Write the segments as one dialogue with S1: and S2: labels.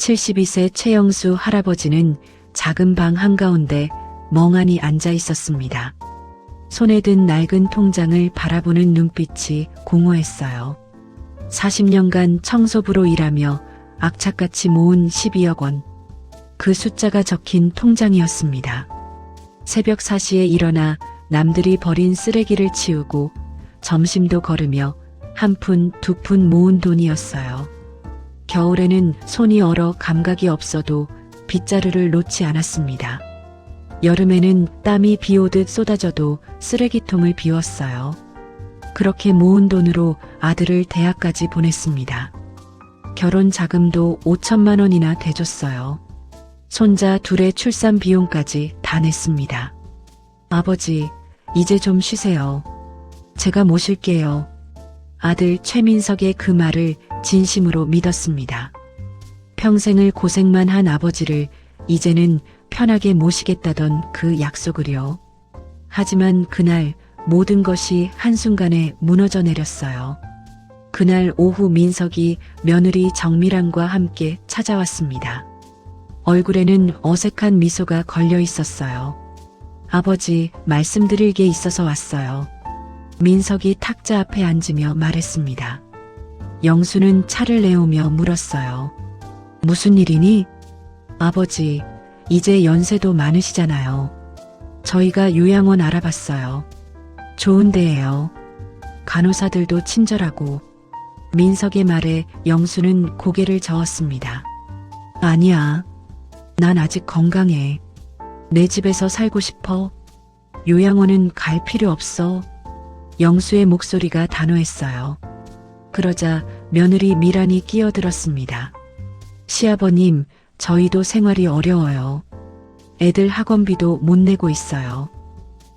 S1: 72세 최영수 할아버지는 작은 방 한가운데 멍하니 앉아 있었습니다. 손에 든 낡은 통장을 바라보는 눈빛이 공허했어요. 40년간 청소부로 일하며 악착같이 모은 12억 원. 그 숫자가 적힌 통장이었습니다. 새벽 4시에 일어나 남들이 버린 쓰레기를 치우고 점심도 걸으며 한 푼, 두 푼 모은 돈이었어요. 겨울에는 손이 얼어 감각이 없어도 빗자루를 놓지 않았습니다. 여름에는 땀이 비 오듯 쏟아져도 쓰레기통을 비웠어요. 그렇게 모은 돈으로 아들을 대학까지 보냈습니다. 결혼 자금도 5천만 원이나 대줬어요. 손자 둘의 출산 비용까지 다 냈습니다. 아버지, 이제 좀 쉬세요. 제가 모실게요. 아들 최민석의 그 말을 진심으로 믿었습니다. 평생을 고생만 한 아버지를 이제는 편하게 모시겠다던 그 약속을요. 하지만 그날 모든 것이 한순간에 무너져 내렸어요. 그날 오후 민석이 며느리 정미란과 함께 찾아왔습니다. 얼굴에는 어색한 미소가 걸려 있었어요. 아버지, 말씀드릴 게 있어서 왔어요. 민석이 탁자 앞에 앉으며 말했습니다. 영수는 차를 내오며 물었어요. 무슨 일이니? 아버지, 이제 연세도 많으시잖아요. 저희가 요양원 알아봤어요. 좋은 데예요. 간호사들도 친절하고. 민석의 말에 영수는 고개를 저었습니다. 아니야. 난 아직 건강해. 내 집에서 살고 싶어. 요양원은 갈 필요 없어. 영수의 목소리가 단호했어요. 그러자 며느리 미란이 끼어들었습니다. 시아버님, 저희도 생활이 어려워요. 애들 학원비도 못 내고 있어요.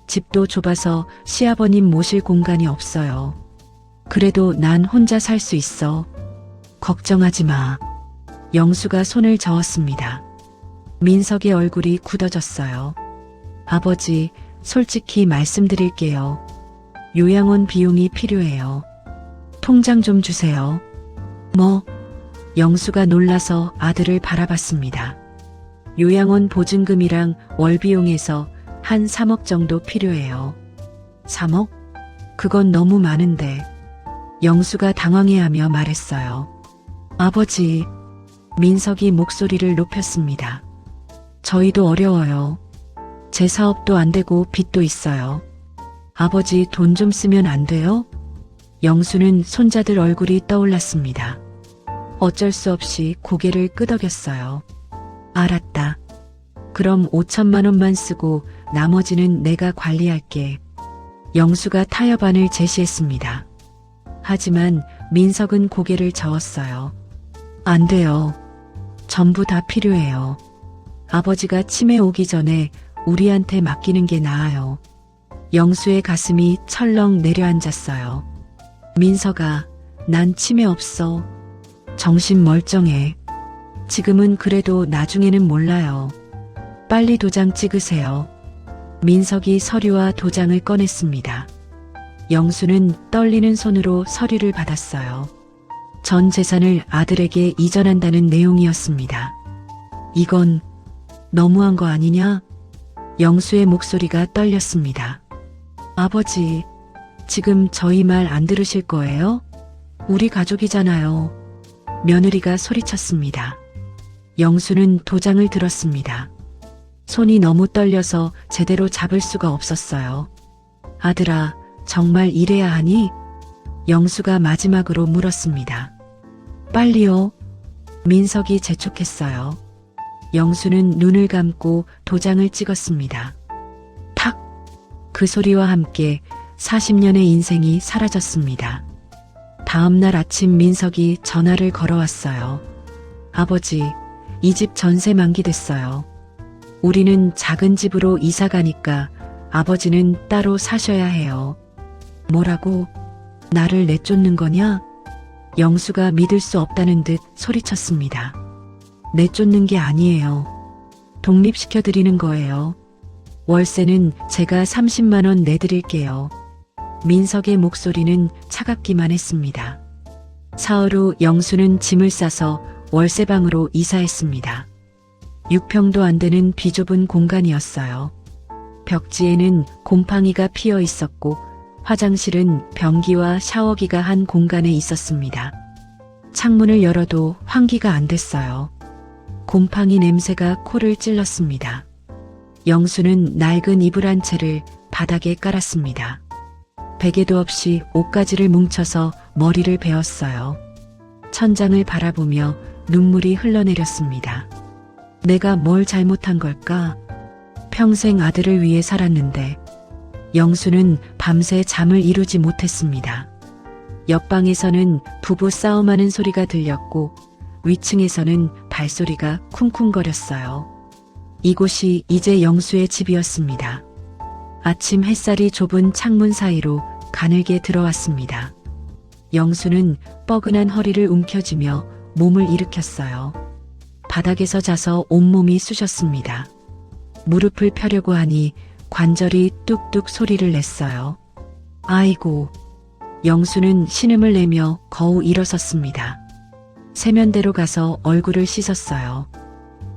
S1: 집도 좁아서 시아버님 모실 공간이 없어요. 그래도 난 혼자 살 수 있어. 걱정하지 마. 영수가 손을 저었습니다. 민석의 얼굴이 굳어졌어요. 아버지, 솔직히 말씀드릴게요. 요양원 비용이 필요해요. 통장 좀 주세요. 뭐? 영수가 놀라서 아들을 바라봤습니다. 요양원 보증금이랑 월비용에서 한 3억 정도 필요해요. 3억? 그건 너무 많은데. 영수가 당황해하며 말했어요. 아버지, 민석이 목소리를 높였습니다. 저희도 어려워요. 제 사업도 안 되고 빚도 있어요. 아버지 돈 좀 쓰면 안 돼요? 영수는 손자들 얼굴이 떠올랐습니다. 어쩔 수 없이 고개를 끄덕였어요. 알았다. 그럼 5천만 원만 쓰고 나머지는 내가 관리할게. 영수가 타협안을 제시했습니다. 하지만 민석은 고개를 저었어요. 안 돼요. 전부 다 필요해요. 아버지가 치매 오기 전에 우리한테 맡기는 게 나아요. 영수의 가슴이 철렁 내려앉았어요. 민석아, 난 치매 없어. 정신 멀쩡해. 지금은 그래도 나중에는 몰라요. 빨리 도장 찍으세요. 민석이 서류와 도장을 꺼냈습니다. 영수는 떨리는 손으로 서류를 받았어요. 전 재산을 아들에게 이전한다는 내용이었습니다. 이건 너무한 거 아니냐? 영수의 목소리가 떨렸습니다. 아버지, 지금 저희 말 안 들으실 거예요? 우리 가족이잖아요. 며느리가 소리쳤습니다. 영수는 도장을 들었습니다. 손이 너무 떨려서 제대로 잡을 수가 없었어요. 아들아, 정말 이래야 하니? 영수가 마지막으로 물었습니다. 빨리요. 민석이 재촉했어요. 영수는 눈을 감고 도장을 찍었습니다. 탁! 그 소리와 함께 40년의 인생이 사라졌습니다. 다음 날 아침 민석이 전화를 걸어왔어요. 아버지, 이 집 전세 만기됐어요. 우리는 작은 집으로 이사 가니까 아버지는 따로 사셔야 해요. 뭐라고? 나를 내쫓는 거냐? 영수가 믿을 수 없다는 듯 소리쳤습니다. 내쫓는 게 아니에요. 독립시켜드리는 거예요. 월세는 제가 30만 원 내드릴게요. 민석의 목소리는 차갑기만 했습니다. 사흘 후 영수는 짐을 싸서 월세방으로 이사했습니다. 6평도 안 되는 비좁은 공간이었어요. 벽지에는 곰팡이가 피어 있었고 화장실은 변기와 샤워기가 한 공간에 있었습니다. 창문을 열어도 환기가 안 됐어요. 곰팡이 냄새가 코를 찔렀습니다. 영수는 낡은 이불 한 채를 바닥에 깔았습니다. 베개도 없이 옷가지를 뭉쳐서 머리를 베었어요. 천장을 바라보며 눈물이 흘러내렸습니다. 내가 뭘 잘못한 걸까? 평생 아들을 위해 살았는데. 영수는 밤새 잠을 이루지 못했습니다. 옆방에서는 부부 싸움하는 소리가 들렸고 위층에서는 발소리가 쿵쿵거렸어요. 이곳이 이제 영수의 집이었습니다. 아침 햇살이 좁은 창문 사이로 가늘게 들어왔습니다. 영수는 뻐근한 허리를 움켜쥐며 몸을 일으켰어요. 바닥에서 자서 온몸이 쑤셨습니다. 무릎을 펴려고 하니 관절이 뚝뚝 소리를 냈어요. 아이고. 영수는 신음을 내며 거우 일어섰습니다. 세면대로 가서 얼굴을 씻었어요.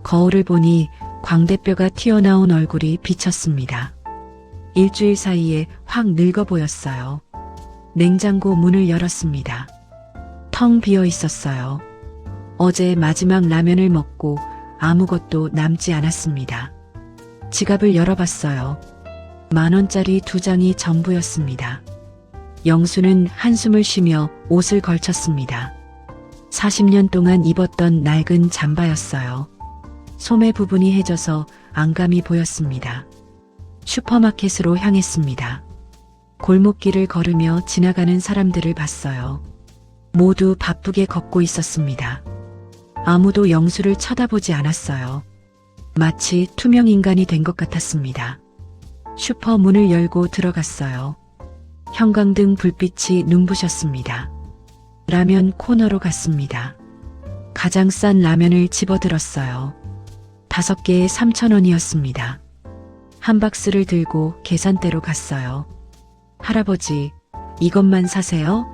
S1: 거울을 보니 광대뼈가 튀어나온 얼굴이 비쳤습니다. 일주일 사이에 확 늙어 보였어요. 냉장고 문을 열었습니다. 텅 비어 있었어요. 어제 마지막 라면을 먹고 아무것도 남지 않았습니다. 지갑을 열어봤어요. 10,000원짜리 2장이 전부였습니다. 영수는 한숨을 쉬며 옷을 걸쳤습니다. 40년 동안 입었던 낡은 잠바였어요. 소매 부분이 해져서 안감이 보였습니다. 슈퍼마켓으로 향했습니다. 골목길을 걸으며 지나가는 사람들을 봤어요. 모두 바쁘게 걷고 있었습니다. 아무도 영수를 쳐다보지 않았어요. 마치 투명 인간이 된 것 같았습니다. 슈퍼 문을 열고 들어갔어요. 형광등 불빛이 눈부셨습니다. 라면 코너로 갔습니다. 가장 싼 라면을 집어들었어요. 5개에 3,000원이었습니다. 한 박스를 들고 계산대로 갔어요. 할아버지, 이것만 사세요?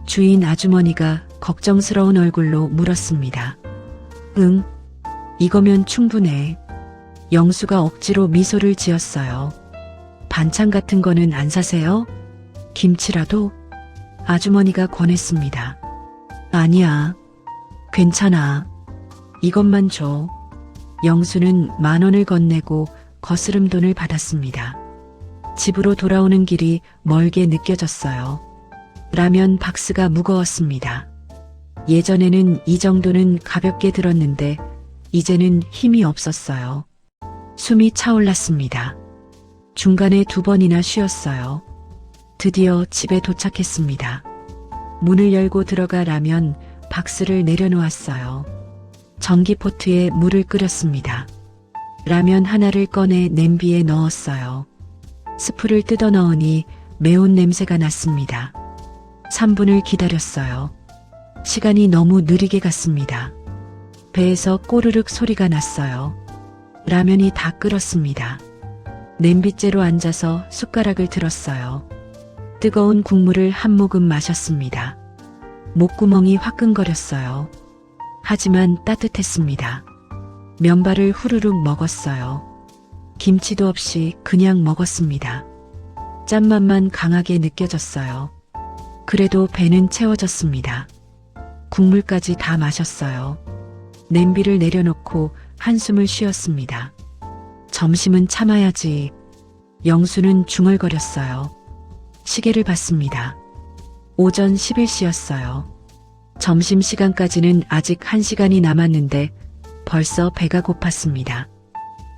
S1: 주인 아주머니가 걱정스러운 얼굴로 물었습니다. 응, 이거면 충분해. 영수가 억지로 미소를 지었어요. 반찬 같은 거는 안 사세요? 김치라도? 아주머니가 권했습니다. 아니야. 괜찮아. 이것만 줘. 영수는 10,000원을 건네고 거스름 돈을 받았습니다. 집으로 돌아오는 길이 멀게 느껴졌어요. 라면 박스가 무거웠습니다. 예전에는 이 정도는 가볍게 들었는데 이제는 힘이 없었어요. 숨이 차올랐습니다. 중간에 2번이나 쉬었어요. 드디어 집에 도착했습니다. 문을 열고 들어가 라면 박스를 내려놓았어요. 전기포트에 물을 끓였습니다. 라면 하나를 꺼내 냄비에 넣었어요. 스프를 뜯어 넣으니 매운 냄새가 났습니다. 3분을 기다렸어요. 시간이 너무 느리게 갔습니다. 배에서 꼬르륵 소리가 났어요. 라면이 다 끓었습니다. 냄비째로 앉아서 숟가락을 들었어요. 뜨거운 국물을 한 모금 마셨습니다. 목구멍이 화끈거렸어요. 하지만 따뜻했습니다. 면발을 후루룩 먹었어요. 김치도 없이 그냥 먹었습니다. 짠맛만 강하게 느껴졌어요. 그래도 배는 채워졌습니다. 국물까지 다 마셨어요. 냄비를 내려놓고 한숨을 쉬었습니다. 점심은 참아야지. 영수는 중얼거렸어요. 시계를 봤습니다. 오전 11시였어요. 점심시간까지는 아직 1시간이 남았는데 벌써 배가 고팠습니다.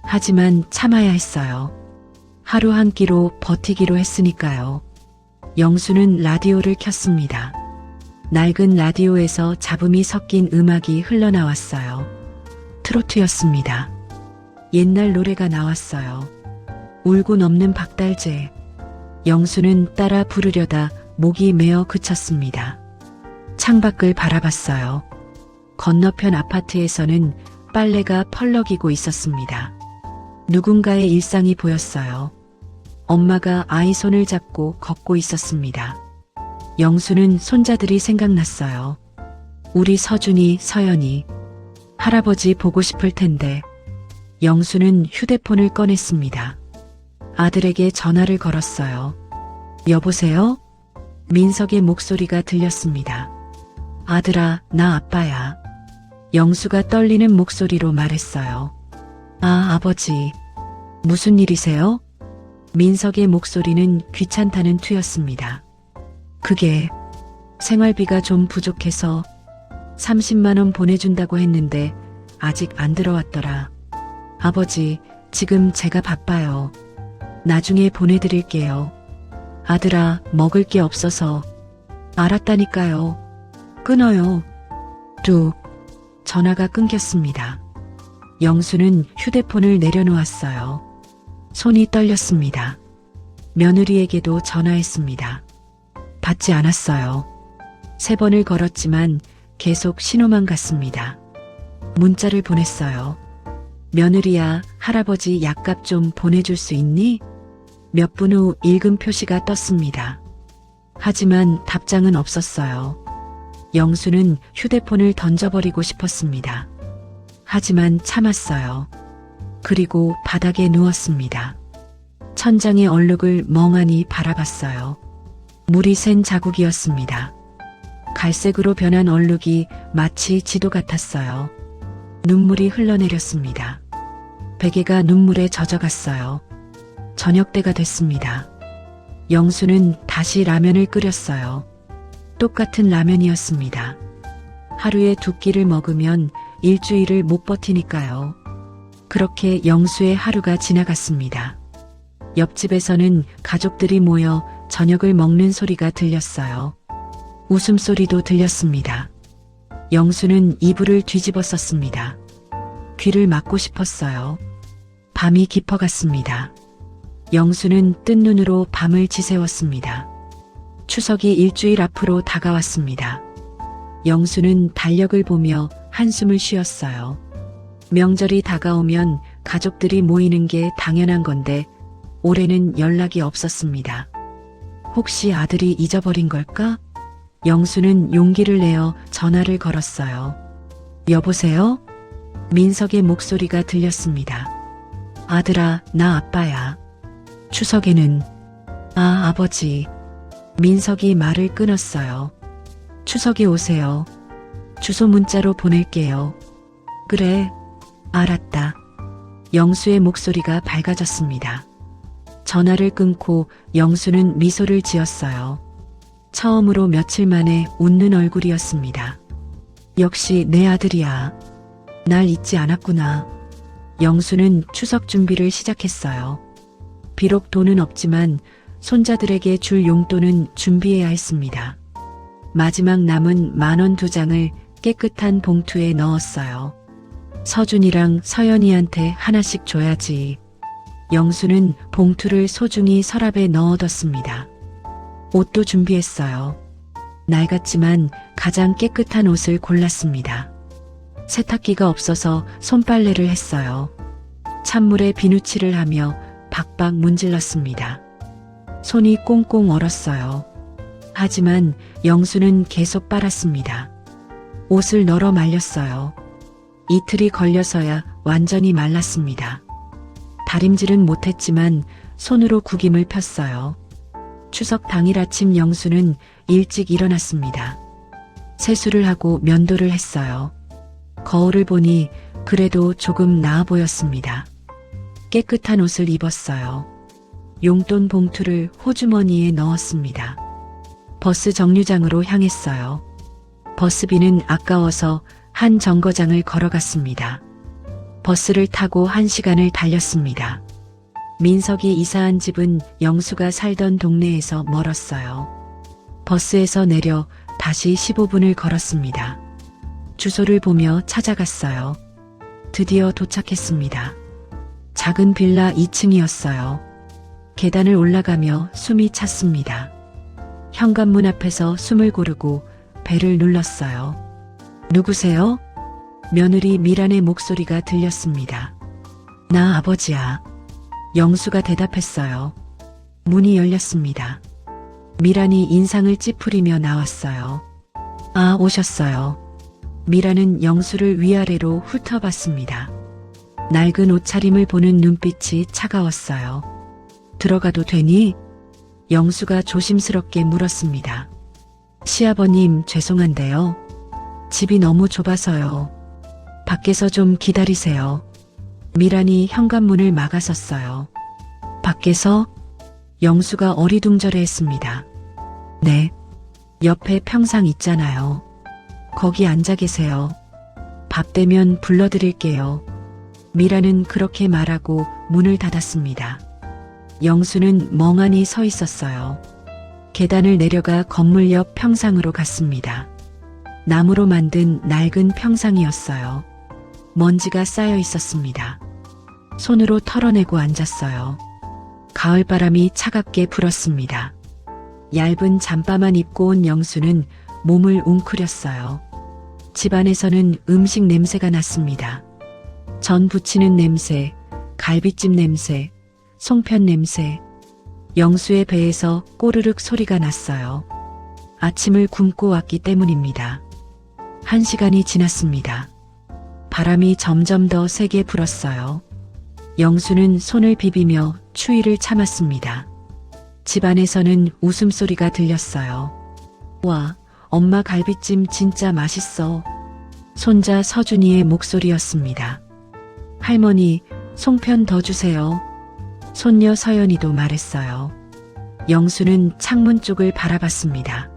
S1: 하지만 참아야 했어요. 하루 한 끼로 버티기로 했으니까요. 영수는 라디오를 켰습니다. 낡은 라디오에서 잡음이 섞인 음악이 흘러나왔어요. 트로트였습니다. 옛날 노래가 나왔어요. 울고 넘는 박달재. 영수는 따라 부르려다 목이 메어 그쳤습니다. 창밖을 바라봤어요. 건너편 아파트에서는 빨래가 펄럭이고 있었습니다. 누군가의 일상이 보였어요. 엄마가 아이 손을 잡고 걷고 있었습니다. 영수는 손자들이 생각났어요. 우리 서준이, 서연이. 할아버지 보고 싶을 텐데. 영수는 휴대폰을 꺼냈습니다. 아들에게 전화를 걸었어요. 여보세요? 민석의 목소리가 들렸습니다. 아들아, 나 아빠야. 영수가 떨리는 목소리로 말했어요. 아, 아버지. 무슨 일이세요? 민석의 목소리는 귀찮다는 투였습니다. 그게 생활비가 좀 부족해서 30만 원 보내준다고 했는데 아직 안 들어왔더라. 아버지, 지금 제가 바빠요. 나중에 보내드릴게요. 아들아, 먹을 게 없어서. 알았다니까요. 끊어요. 뚝. 전화가 끊겼습니다. 영수는 휴대폰을 내려놓았어요. 손이 떨렸습니다. 며느리에게도 전화했습니다. 받지 않았어요. 3번을 걸었지만 계속 신호만 갔습니다. 문자를 보냈어요. 며느리야, 할아버지 약값 좀 보내줄 수 있니? 몇 분 후 읽음 표시가 떴습니다. 하지만 답장은 없었어요. 영수는 휴대폰을 던져버리고 싶었습니다. 하지만 참았어요. 그리고 바닥에 누웠습니다. 천장의 얼룩을 멍하니 바라봤어요. 물이 샌 자국이었습니다. 갈색으로 변한 얼룩이 마치 지도 같았어요. 눈물이 흘러내렸습니다. 베개가 눈물에 젖어갔어요. 저녁 때가 됐습니다. 영수는 다시 라면을 끓였어요. 똑같은 라면이었습니다. 하루에 2끼를 먹으면 일주일을 못 버티니까요. 그렇게 영수의 하루가 지나갔습니다. 옆집에서는 가족들이 모여 저녁을 먹는 소리가 들렸어요. 웃음소리도 들렸습니다. 영수는 이불을 뒤집어 썼습니다. 귀를 막고 싶었어요. 밤이 깊어갔습니다. 영수는 뜬 눈으로 밤을 지새웠습니다. 추석이 일주일 앞으로 다가왔습니다. 영수는 달력을 보며 한숨을 쉬었어요. 명절이 다가오면 가족들이 모이는 게 당연한 건데 올해는 연락이 없었습니다. 혹시 아들이 잊어버린 걸까? 영수는 용기를 내어 전화를 걸었어요. 여보세요? 민석의 목소리가 들렸습니다. 아들아, 나 아빠야. 추석에는. 아, 아버지. 민석이 말을 끊었어요. 추석에 오세요. 주소 문자로 보낼게요. 그래, 알았다. 영수의 목소리가 밝아졌습니다. 전화를 끊고 영수는 미소를 지었어요. 처음으로 며칠 만에 웃는 얼굴이었습니다. 역시 내 아들이야. 날 잊지 않았구나. 영수는 추석 준비를 시작했어요. 비록 돈은 없지만 손자들에게 줄 용돈은 준비해야 했습니다. 마지막 남은 10,000원 2장을 깨끗한 봉투에 넣었어요. 서준이랑 서연이한테 하나씩 줘야지. 영수는 봉투를 소중히 서랍에 넣어뒀습니다. 옷도 준비했어요. 낡았지만 가장 깨끗한 옷을 골랐습니다. 세탁기가 없어서 손빨래를 했어요. 찬물에 비누칠을 하며 박박 문질렀습니다. 손이 꽁꽁 얼었어요. 하지만 영수는 계속 빨았습니다. 옷을 널어 말렸어요. 이틀이 걸려서야 완전히 말랐습니다. 다림질은 못했지만 손으로 구김을 폈어요. 추석 당일 아침 영수는 일찍 일어났습니다. 세수를 하고 면도를 했어요. 거울을 보니 그래도 조금 나아 보였습니다. 깨끗한 옷을 입었어요. 용돈 봉투를 호주머니에 넣었습니다. 버스 정류장으로 향했어요. 버스비는 아까워서 한 정거장을 걸어갔습니다. 버스를 타고 1시간을 달렸습니다. 민석이 이사한 집은 영수가 살던 동네에서 멀었어요. 버스에서 내려 다시 15분을 걸었습니다. 주소를 보며 찾아갔어요. 드디어 도착했습니다. 작은 빌라 2층이었어요. 계단을 올라가며 숨이 찼습니다. 현관문 앞에서 숨을 고르고 벨을 눌렀어요. 누구세요? 며느리 미란의 목소리가 들렸습니다. 나 아버지야. 영수가 대답했어요. 문이 열렸습니다. 미란이 인상을 찌푸리며 나왔어요. 아, 오셨어요. 미라는 영수를 위아래로 훑어봤습니다. 낡은 옷차림을 보는 눈빛이 차가웠어요. 들어가도 되니? 영수가 조심스럽게 물었습니다. 시아버님, 죄송한데요. 집이 너무 좁아서요. 밖에서 좀 기다리세요. 미란이 현관문을 막아섰어요. 밖에서? 영수가 어리둥절해했습니다. 네. 옆에 평상 있잖아요. 거기 앉아 계세요. 밥 되면 불러드릴게요. 미라는 그렇게 말하고 문을 닫았습니다. 영수는 멍하니 서 있었어요. 계단을 내려가 건물 옆 평상으로 갔습니다. 나무로 만든 낡은 평상이었어요. 먼지가 쌓여 있었습니다. 손으로 털어내고 앉았어요. 가을바람이 차갑게 불었습니다. 얇은 잠바만 입고 온 영수는 몸을 웅크렸어요. 집안에서는 음식 냄새가 났습니다. 전 부치는 냄새, 갈비찜 냄새, 송편 냄새. 영수의 배에서 꼬르륵 소리가 났어요. 아침을 굶고 왔기 때문입니다. 1시간이 지났습니다. 바람이 점점 더 세게 불었어요. 영수는 손을 비비며 추위를 참았습니다. 집안에서는 웃음소리가 들렸어요. 와, 엄마 갈비찜 진짜 맛있어. 손자 서준이의 목소리였습니다. 할머니, 송편 더 주세요. 손녀 서연이도 말했어요. 영수는 창문 쪽을 바라봤습니다.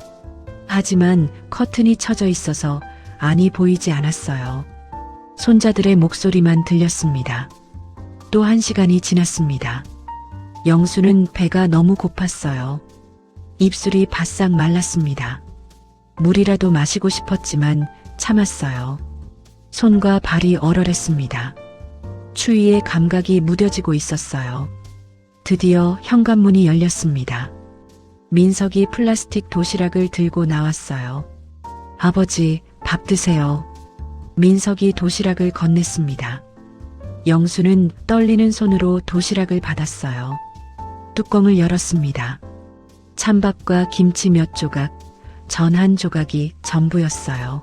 S1: 하지만 커튼이 쳐져 있어서 안이 보이지 않았어요. 손자들의 목소리만 들렸습니다. 또 1시간이 지났습니다. 영수는 배가 너무 고팠어요. 입술이 바싹 말랐습니다. 물이라도 마시고 싶었지만 참았어요. 손과 발이 얼얼했습니다. 추위에 감각이 무뎌지고 있었어요. 드디어 현관문이 열렸습니다. 민석이 플라스틱 도시락을 들고 나왔어요. 아버지, 밥 드세요. 민석이 도시락을 건넸습니다. 영수는 떨리는 손으로 도시락을 받았어요. 뚜껑을 열었습니다. 찬밥과 김치 몇 조각, 전 한 조각이 전부였어요.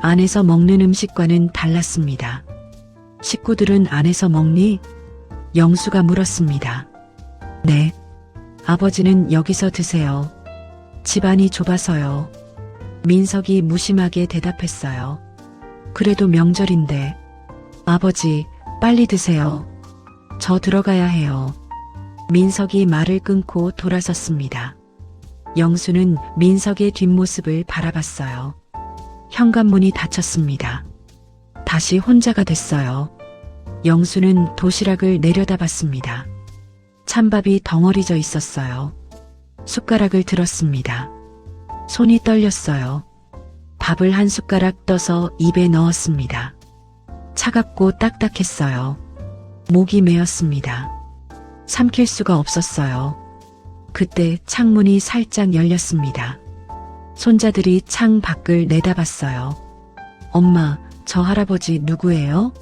S1: 안에서 먹는 음식과는 달랐습니다. 식구들은 안에서 먹니? 영수가 물었습니다. 네. 아버지는 여기서 드세요. 집안이 좁아서요. 민석이 무심하게 대답했어요. 그래도 명절인데. 아버지, 빨리 드세요. 저 들어가야 해요. 민석이 말을 끊고 돌아섰습니다. 영수는 민석의 뒷모습을 바라봤어요. 현관문이 닫혔습니다. 다시 혼자가 됐어요. 영수는 도시락을 내려다봤습니다. 찬밥이 덩어리져 있었어요. 숟가락을 들었습니다. 손이 떨렸어요. 밥을 한 숟가락 떠서 입에 넣었습니다. 차갑고 딱딱했어요. 목이 메었습니다. 삼킬 수가 없었어요. 그때 창문이 살짝 열렸습니다. 손자들이 창 밖을 내다봤어요. 엄마, 저 할아버지 누구예요?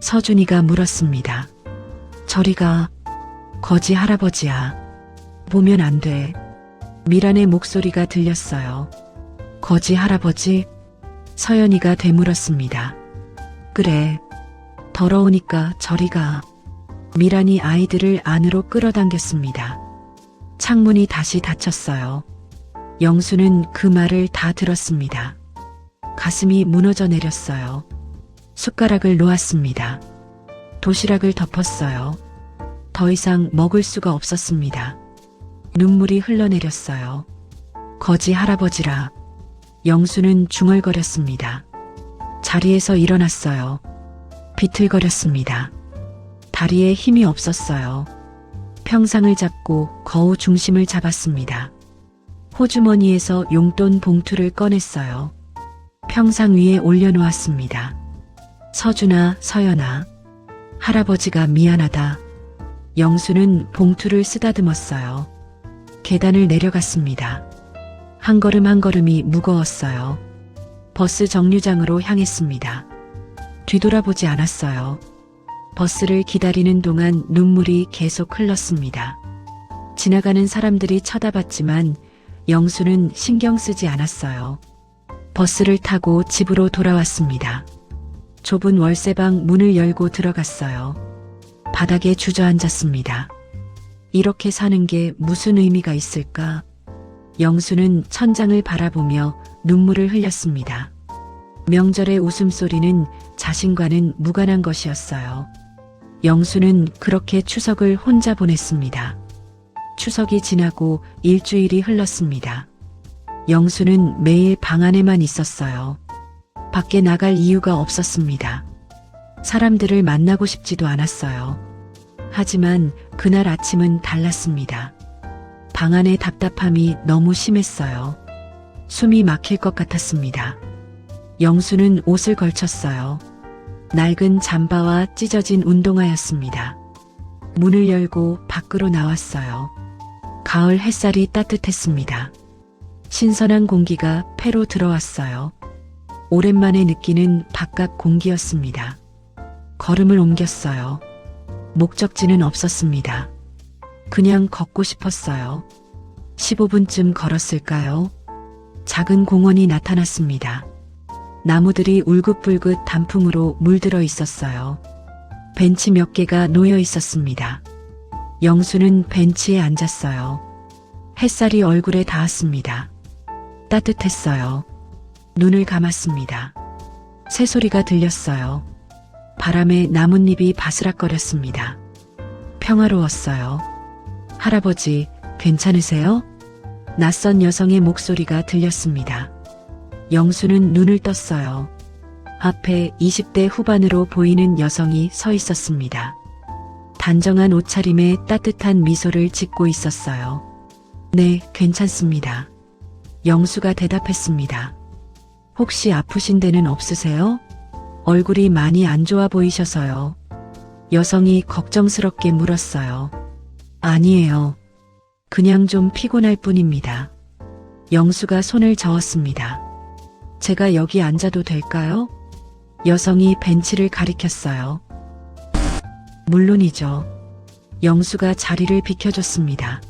S1: 서준이가 물었습니다. 저리가, 거지 할아버지야. 보면 안 돼. 미란의 목소리가 들렸어요. 거지 할아버지? 서연이가 되물었습니다. 그래. 더러우니까 저리가. 미란이 아이들을 안으로 끌어당겼습니다. 창문이 다시 닫혔어요. 영수는 그 말을 다 들었습니다. 가슴이 무너져 내렸어요. 숟가락을 놓았습니다. 도시락을 덮었어요. 더 이상 먹을 수가 없었습니다. 눈물이 흘러내렸어요. 거지 할아버지라. 영수는 중얼거렸습니다. 자리에서 일어났어요. 비틀거렸습니다. 다리에 힘이 없었어요. 평상을 잡고 거우 중심을 잡았습니다. 호주머니에서 용돈 봉투를 꺼냈어요. 평상 위에 올려놓았습니다. 서준아, 서연아. 할아버지가 미안하다. 영수는 봉투를 쓰다듬었어요. 계단을 내려갔습니다. 한 걸음 한 걸음이 무거웠어요. 버스 정류장으로 향했습니다. 뒤돌아보지 않았어요. 버스를 기다리는 동안 눈물이 계속 흘렀습니다. 지나가는 사람들이 쳐다봤지만 영수는 신경 쓰지 않았어요. 버스를 타고 집으로 돌아왔습니다. 좁은 월세방 문을 열고 들어갔어요. 바닥에 주저앉았습니다. 이렇게 사는 게 무슨 의미가 있을까? 영수는 천장을 바라보며 눈물을 흘렸습니다. 명절의 웃음소리는 자신과는 무관한 것이었어요. 영수는 그렇게 추석을 혼자 보냈습니다. 추석이 지나고 일주일이 흘렀습니다. 영수는 매일 방 안에만 있었어요. 밖에 나갈 이유가 없었습니다. 사람들을 만나고 싶지도 않았어요. 하지만 그날 아침은 달랐습니다. 방 안의 답답함이 너무 심했어요. 숨이 막힐 것 같았습니다. 영수는 옷을 걸쳤어요. 낡은 잠바와 찢어진 운동화였습니다. 문을 열고 밖으로 나왔어요. 가을 햇살이 따뜻했습니다. 신선한 공기가 폐로 들어왔어요. 오랜만에 느끼는 바깥 공기였습니다. 걸음을 옮겼어요. 목적지는 없었습니다. 그냥 걷고 싶었어요. 15분쯤 걸었을까요? 작은 공원이 나타났습니다. 나무들이 울긋불긋 단풍으로 물들어 있었어요. 벤치 몇 개가 놓여 있었습니다. 영수는 벤치에 앉았어요. 햇살이 얼굴에 닿았습니다. 따뜻했어요. 눈을 감았습니다. 새소리가 들렸어요. 바람에 나뭇잎이 바스락거렸습니다. 평화로웠어요. 할아버지, 괜찮으세요? 낯선 여성의 목소리가 들렸습니다. 영수는 눈을 떴어요. 앞에 20대 후반으로 보이는 여성이 서 있었습니다. 단정한 옷차림에 따뜻한 미소를 짓고 있었어요. 네, 괜찮습니다. 영수가 대답했습니다. 혹시 아프신 데는 없으세요? 얼굴이 많이 안 좋아 보이셔서요. 여성이 걱정스럽게 물었어요. 아니에요. 그냥 좀 피곤할 뿐입니다. 영수가 손을 저었습니다. 제가 여기 앉아도 될까요? 여성이 벤치를 가리켰어요. 물론이죠. 영수가 자리를 비켜줬습니다.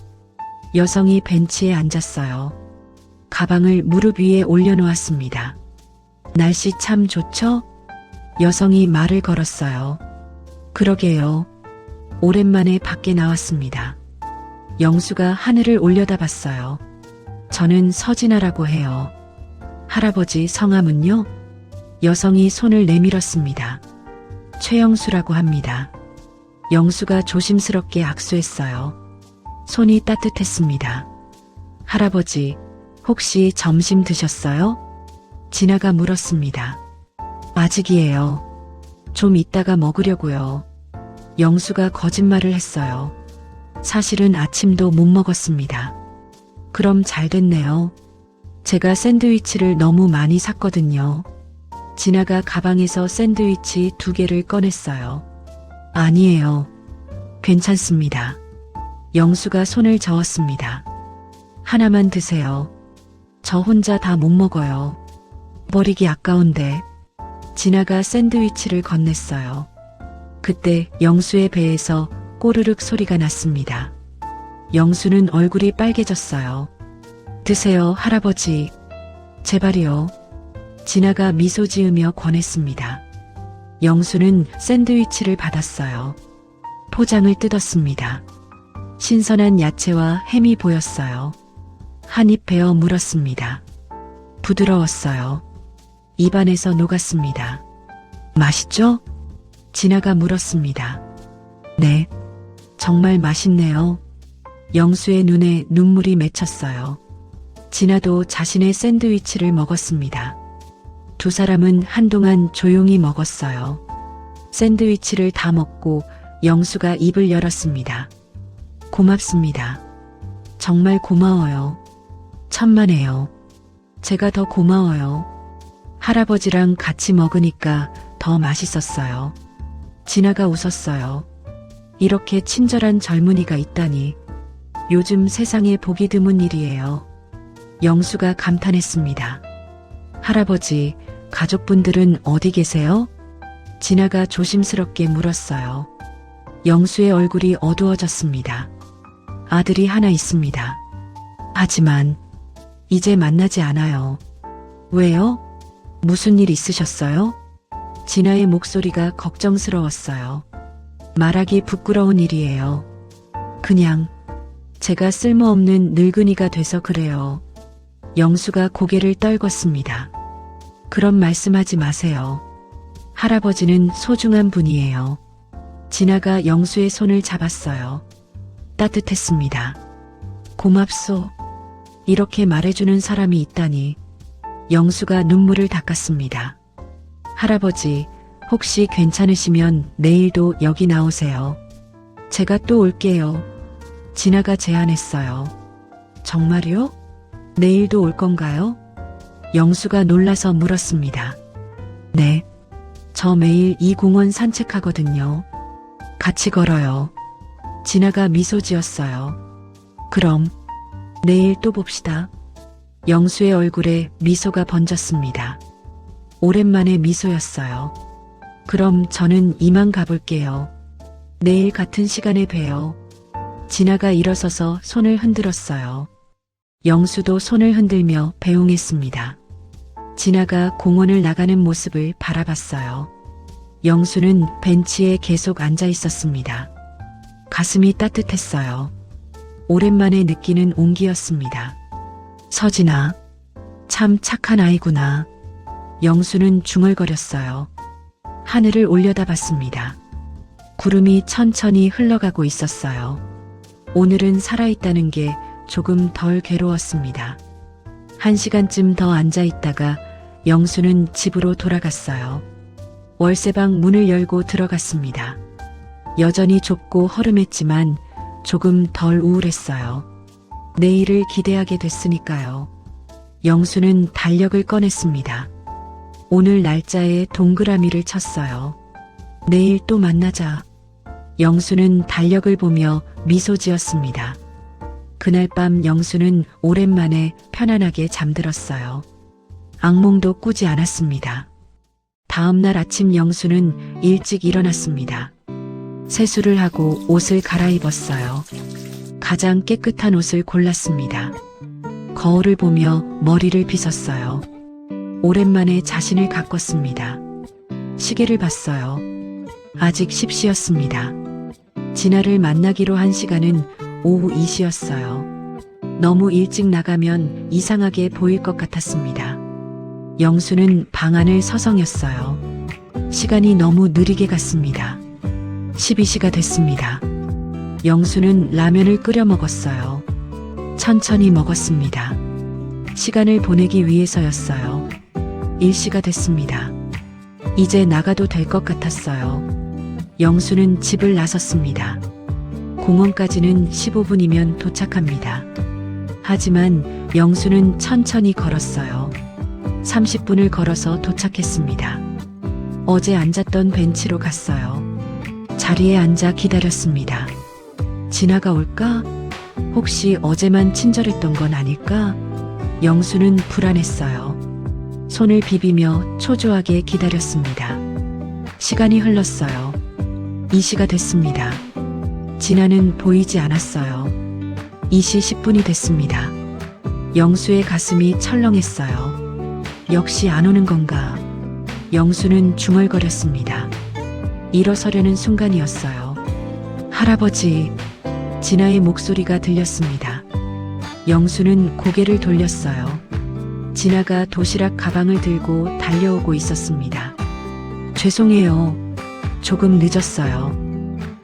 S1: 여성이 벤치에 앉았어요. 가방을 무릎 위에 올려놓았습니다. 날씨 참 좋죠? 여성이 말을 걸었어요. 그러게요. 오랜만에 밖에 나왔습니다. 영수가 하늘을 올려다봤어요. 저는 서진아라고 해요. 할아버지 성함은요? 여성이 손을 내밀었습니다. 최영수라고 합니다. 영수가 조심스럽게 악수했어요. 손이 따뜻했습니다. 할아버지, 혹시 점심 드셨어요? 진아가 물었습니다. 아직이에요. 좀 이따가 먹으려고요. 영수가 거짓말을 했어요. 사실은 아침도 못 먹었습니다. 그럼 잘 됐네요. 제가 샌드위치를 너무 많이 샀거든요. 진아가 가방에서 샌드위치 2개를 꺼냈어요. 아니에요. 괜찮습니다. 영수가 손을 저었습니다. 하나만 드세요. 저 혼자 다 못 먹어요. 버리기 아까운데. 진아가 샌드위치를 건넸어요. 그때 영수의 배에서 꼬르륵 소리가 났습니다. 영수는 얼굴이 빨개졌어요. 드세요, 할아버지. 제발이요. 진아가 미소 지으며 권했습니다. 영수는 샌드위치를 받았어요. 포장을 뜯었습니다. 신선한 야채와 햄이 보였어요. 한 입 베어 물었습니다. 부드러웠어요. 입안에서 녹았습니다. 맛있죠? 진아가 물었습니다. 네, 정말 맛있네요. 영수의 눈에 눈물이 맺혔어요. 진아도 자신의 샌드위치를 먹었습니다. 두 사람은 한동안 조용히 먹었어요. 샌드위치를 다 먹고 영수가 입을 열었습니다. 고맙습니다. 정말 고마워요. 천만에요. 제가 더 고마워요. 할아버지랑 같이 먹으니까 더 맛있었어요. 진아가 웃었어요. 이렇게 친절한 젊은이가 있다니. 요즘 세상에 보기 드문 일이에요. 영수가 감탄했습니다. 할아버지, 가족분들은 어디 계세요? 진아가 조심스럽게 물었어요. 영수의 얼굴이 어두워졌습니다. 아들이 하나 있습니다. 하지만 이제 만나지 않아요. 왜요? 무슨 일 있으셨어요? 진아의 목소리가 걱정스러웠어요. 말하기 부끄러운 일이에요. 그냥 제가 쓸모없는 늙은이가 돼서 그래요. 영수가 고개를 떨궜습니다. 그런 말씀하지 마세요. 할아버지는 소중한 분이에요. 진아가 영수의 손을 잡았어요. 따뜻했습니다. 고맙소. 이렇게 말해주는 사람이 있다니. 영수가 눈물을 닦았습니다. 할아버지, 혹시 괜찮으시면 내일도 여기 나오세요. 제가 또 올게요. 진아가 제안했어요. 정말요? 내일도 올 건가요? 영수가 놀라서 물었습니다. 네. 저 매일 이 공원 산책하거든요. 같이 걸어요. 진아가 미소 지었어요. 그럼 내일 또 봅시다. 영수의 얼굴에 미소가 번졌습니다. 오랜만에 미소였어요. 그럼 저는 이만 가볼게요. 내일 같은 시간에 봬요. 진아가 일어서서 손을 흔들었어요. 영수도 손을 흔들며 배웅했습니다. 진아가 공원을 나가는 모습을 바라봤어요. 영수는 벤치에 계속 앉아 있었습니다. 가슴이 따뜻했어요. 오랜만에 느끼는 온기였습니다. 서진아, 참 착한 아이구나. 영수는 중얼거렸어요. 하늘을 올려다봤습니다. 구름이 천천히 흘러가고 있었어요. 오늘은 살아있다는 게 조금 덜 괴로웠습니다. 1시간쯤 더 앉아 있다가 영수는 집으로 돌아갔어요. 월세방 문을 열고 들어갔습니다. 여전히 좁고 허름했지만 조금 덜 우울했어요. 내일을 기대하게 됐으니까요. 영수는 달력을 꺼냈습니다. 오늘 날짜에 동그라미를 쳤어요. 내일 또 만나자. 영수는 달력을 보며 미소 지었습니다. 그날 밤 영수는 오랜만에 편안하게 잠들었어요. 악몽도 꾸지 않았습니다. 다음 날 아침 영수는 일찍 일어났습니다. 세수를 하고 옷을 갈아입었어요. 가장 깨끗한 옷을 골랐습니다. 거울을 보며 머리를 빗었어요. 오랜만에 자신을 가꿨습니다. 시계를 봤어요. 아직 10시였습니다. 진아를 만나기로 한 시간은 오후 2시였어요. 너무 일찍 나가면 이상하게 보일 것 같았습니다. 영수는 방 안을 서성였어요. 시간이 너무 느리게 갔습니다. 12시가 됐습니다. 영수는 라면을 끓여 먹었어요. 천천히 먹었습니다. 시간을 보내기 위해서였어요. 1시가 됐습니다. 이제 나가도 될 것 같았어요. 영수는 집을 나섰습니다. 공원까지는 15분이면 도착합니다. 하지만 영수는 천천히 걸었어요. 30분을 걸어서 도착했습니다. 어제 앉았던 벤치로 갔어요. 자리에 앉아 기다렸습니다. 진아가 올까? 혹시 어제만 친절했던 건 아닐까? 영수는 불안했어요. 손을 비비며 초조하게 기다렸습니다. 시간이 흘렀어요. 2시가 됐습니다. 진아는 보이지 않았어요. 2시 10분이 됐습니다. 영수의 가슴이 철렁했어요. 역시 안 오는 건가? 영수는 중얼거렸습니다. 일어서려는 순간이었어요. 할아버지, 진아의 목소리가 들렸습니다. 영수는 고개를 돌렸어요. 진아가 도시락 가방을 들고 달려오고 있었습니다. 죄송해요. 조금 늦었어요.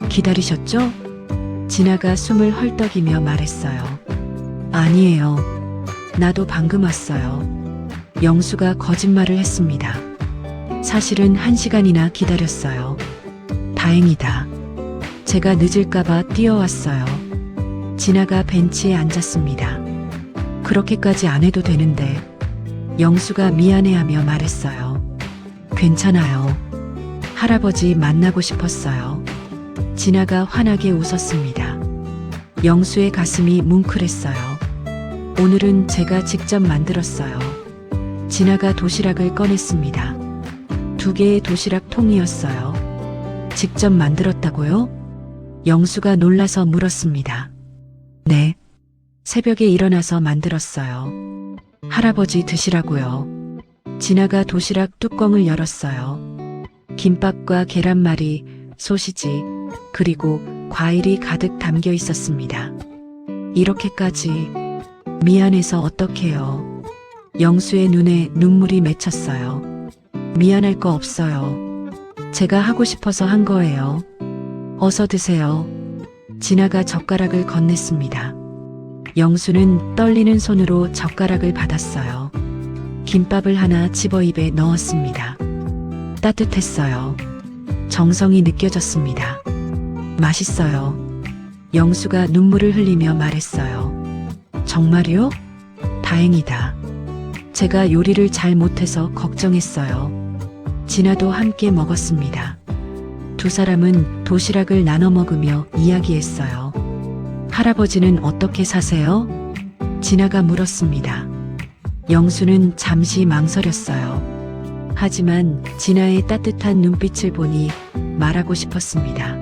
S1: 기다리셨죠? 진아가 숨을 헐떡이며 말했어요. 아니에요. 나도 방금 왔어요. 영수가 거짓말을 했습니다. 사실은 1시간이나 기다렸어요. 다행이다. 제가 늦을까봐 뛰어왔어요. 진아가 벤치에 앉았습니다. 그렇게까지 안 해도 되는데. 영수가 미안해하며 말했어요. 괜찮아요. 할아버지 만나고 싶었어요. 진아가 환하게 웃었습니다. 영수의 가슴이 뭉클했어요. 오늘은 제가 직접 만들었어요. 진아가 도시락을 꺼냈습니다. 2개의 도시락 통이었어요. 직접 만들었다고요? 영수가 놀라서 물었습니다. 네. 새벽에 일어나서 만들었어요. 할아버지 드시라고요. 진아가 도시락 뚜껑을 열었어요. 김밥과 계란말이, 소시지, 그리고 과일이 가득 담겨 있었습니다. 이렇게까지 미안해서 어떡해요. 영수의 눈에 눈물이 맺혔어요. 미안할 거 없어요. 제가 하고 싶어서 한 거예요. 어서 드세요. 진아가 젓가락을 건넸습니다. 영수는 떨리는 손으로 젓가락을 받았어요. 김밥을 하나 집어 입에 넣었습니다. 따뜻했어요. 정성이 느껴졌습니다. 맛있어요. 영수가 눈물을 흘리며 말했어요. 정말요? 다행이다. 제가 요리를 잘 못해서 걱정했어요. 진아도 함께 먹었습니다. 두 사람은 도시락을 나눠 먹으며 이야기했어요. 할아버지는 어떻게 사세요? 진아가 물었습니다. 영수는 잠시 망설였어요. 하지만 진아의 따뜻한 눈빛을 보니 말하고 싶었습니다.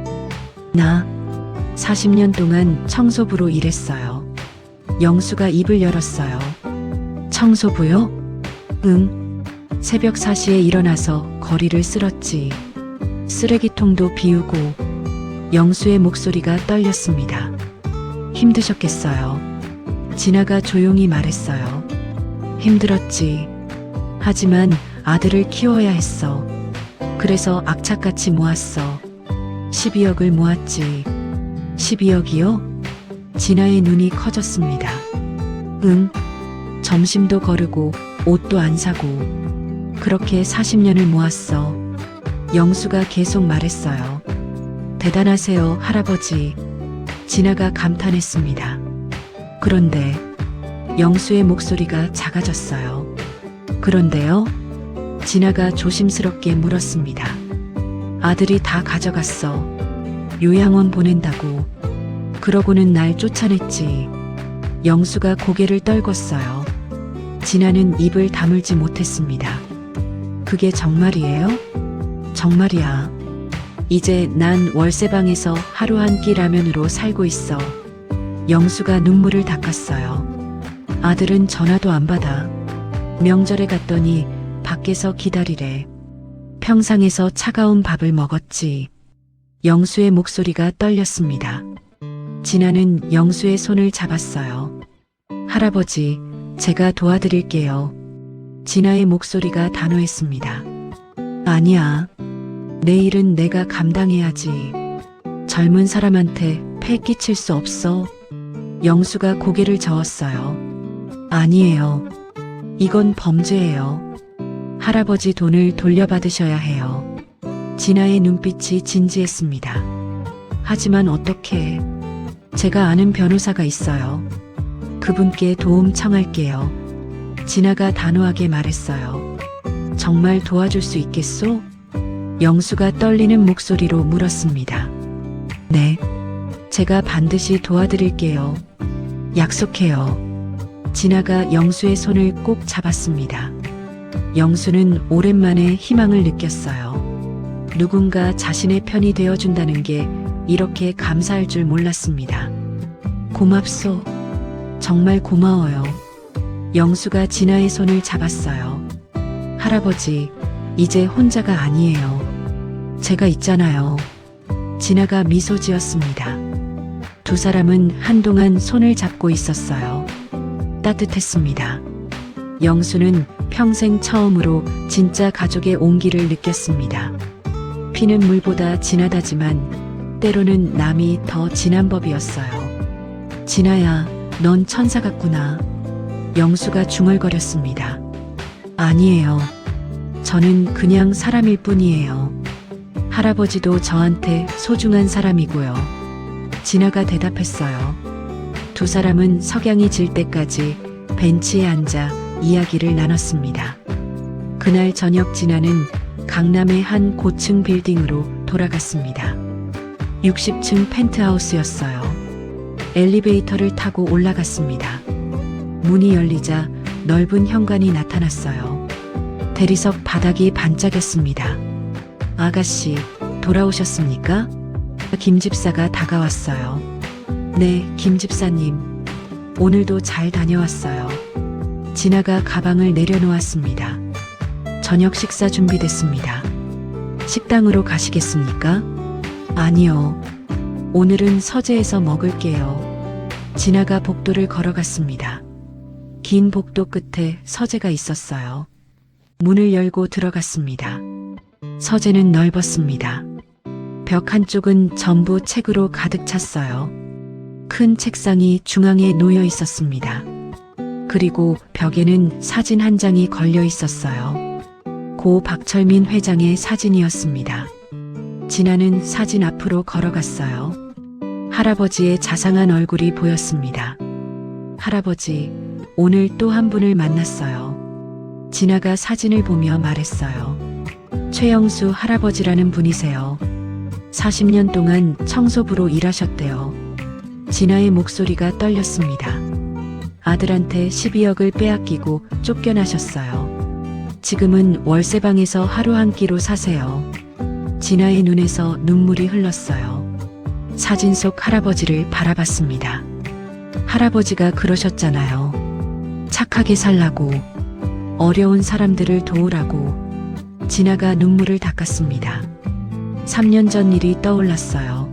S1: 나 40년 동안 청소부로 일했어요. 영수가 입을 열었어요. 청소부요? 응. 새벽 4시에 일어나서 거리를 쓸었지. 쓰레기통도 비우고. 영수의 목소리가 떨렸습니다. 힘드셨겠어요. 진아가 조용히 말했어요. 힘들었지. 하지만 아들을 키워야 했어. 그래서 악착같이 모았어. 12억을 모았지. 12억이요? 진아의 눈이 커졌습니다. 응. 점심도 거르고 옷도 안 사고 그렇게 40년을 모았어. 영수가 계속 말했어요. 대단하세요, 할아버지. 진아가 감탄했습니다. 그런데 영수의 목소리가 작아졌어요. 그런데요? 진아가 조심스럽게 물었습니다. 아들이 다 가져갔어. 요양원 보낸다고. 그러고는 날 쫓아냈지. 영수가 고개를 떨궜어요. 진아는 입을 다물지 못했습니다. 그게 정말이에요? 정말이야. 이제 난 월세방에서 하루 한 끼 라면으로 살고 있어. 영수가 눈물을 닦았어요. 아들은 전화도 안 받아. 명절에 갔더니 밖에서 기다리래. 평상에서 차가운 밥을 먹었지. 영수의 목소리가 떨렸습니다. 진아는 영수의 손을 잡았어요. 할아버지, 제가 도와드릴게요. 진아의 목소리가 단호했습니다. 아니야. 내 일은 내가 감당해야지. 젊은 사람한테 패 끼칠 수 없어. 영수가 고개를 저었어요. 아니에요. 이건 범죄예요. 할아버지 돈을 돌려받으셔야 해요. 진아의 눈빛이 진지했습니다. 하지만 어떻게? 제가 아는 변호사가 있어요. 그분께 도움 청할게요. 진아가 단호하게 말했어요. 정말 도와줄 수 있겠소? 영수가 떨리는 목소리로 물었습니다. 네. 제가 반드시 도와드릴게요. 약속해요. 진아가 영수의 손을 꼭 잡았습니다. 영수는 오랜만에 희망을 느꼈어요. 누군가 자신의 편이 되어준다는 게 이렇게 감사할 줄 몰랐습니다. 고맙소. 정말 고마워요. 영수가 진아의 손을 잡았어요. 할아버지, 이제 혼자가 아니에요. 제가 있잖아요. 진아가 미소 지었습니다. 두 사람은 한동안 손을 잡고 있었어요. 따뜻했습니다. 영수는 평생 처음으로 진짜 가족의 온기를 느꼈습니다. 피는 물보다 진하다지만 때로는 남이 더 진한 법이었어요. 진아야, 넌 천사 같구나. 영수가 중얼거렸습니다. 아니에요. 저는 그냥 사람일 뿐이에요. 할아버지도 저한테 소중한 사람이고요. 진아가 대답했어요. 두 사람은 석양이 질 때까지 벤치에 앉아 이야기를 나눴습니다. 그날 저녁 진아는 강남의 한 고층 빌딩으로 돌아갔습니다. 60층 펜트하우스였어요. 엘리베이터를 타고 올라갔습니다. 문이 열리자 넓은 현관이 나타났어요. 대리석 바닥이 반짝였습니다. 아가씨, 돌아오셨습니까? 김 집사가 다가왔어요. 네, 김 집사님. 오늘도 잘 다녀왔어요. 진아가 가방을 내려놓았습니다. 저녁 식사 준비됐습니다. 식당으로 가시겠습니까? 아니요. 오늘은 서재에서 먹을게요. 진아가 복도를 걸어갔습니다. 긴 복도 끝에 서재가 있었어요. 문을 열고 들어갔습니다. 서재는 넓었습니다. 벽 한쪽은 전부 책으로 가득 찼어요. 큰 책상이 중앙에 놓여 있었습니다. 그리고 벽에는 사진 한 장이 걸려 있었어요. 고 박철민 회장의 사진이었습니다. 진아는 사진 앞으로 걸어갔어요. 할아버지의 자상한 얼굴이 보였습니다. 할아버지, 오늘 또 한 분을 만났어요. 진아가 사진을 보며 말했어요. 최영수 할아버지라는 분이세요. 40년 동안 청소부로 일하셨대요. 진아의 목소리가 떨렸습니다. 아들한테 12억을 빼앗기고 쫓겨나셨어요. 지금은 월세방에서 하루 한 끼로 사세요. 진아의 눈에서 눈물이 흘렀어요. 사진 속 할아버지를 바라봤습니다. 할아버지가 그러셨잖아요. 착하게 살라고, 어려운 사람들을 도우라고. 진아가 눈물을 닦았습니다. 3년 전 일이 떠올랐어요.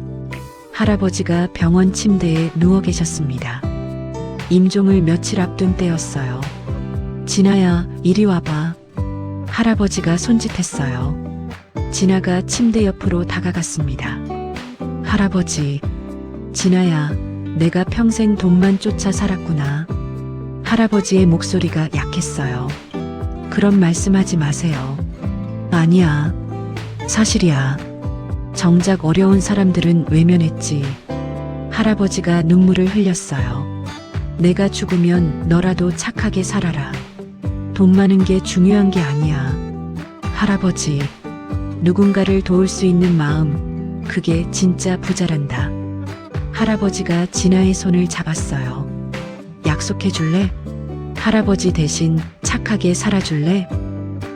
S1: 할아버지가 병원 침대에 누워 계셨습니다. 임종을 며칠 앞둔 때였어요. 진아야, 이리 와봐. 할아버지가 손짓했어요. 진아가 침대 옆으로 다가갔습니다. 할아버지, 진아야, 내가 평생 돈만 쫓아 살았구나. 할아버지의 목소리가 약했어요. 그런 말씀하지 마세요. 아니야. 사실이야. 정작 어려운 사람들은 외면했지. 할아버지가 눈물을 흘렸어요. 내가 죽으면 너라도 착하게 살아라. 돈 많은 게 중요한 게 아니야. 할아버지, 누군가를 도울 수 있는 마음, 그게 진짜 부자란다. 할아버지가 진아의 손을 잡았어요. 약속해 줄래? 할아버지 대신 착하게 살아줄래?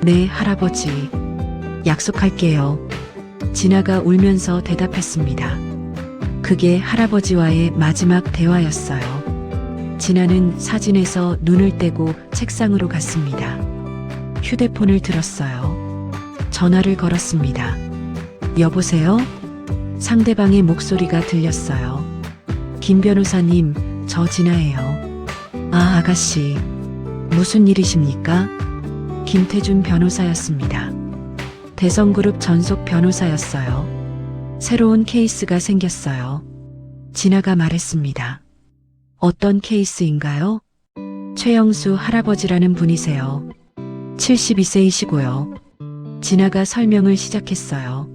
S1: 네, 할아버지. 약속할게요. 진아가 울면서 대답했습니다. 그게 할아버지와의 마지막 대화였어요. 진아는 사진에서 눈을 떼고 책상으로 갔습니다. 휴대폰을 들었어요. 전화를 걸었습니다. 여보세요? 상대방의 목소리가 들렸어요. 김 변호사님, 저 진아예요. 아, 아가씨. 무슨 일이십니까? 김태준 변호사였습니다. 대성그룹 전속 변호사였어요. 새로운 케이스가 생겼어요. 진아가 말했습니다. 어떤 케이스인가요? 최영수 할아버지라는 분이세요. 72세이시고요. 진아가 설명을 시작했어요.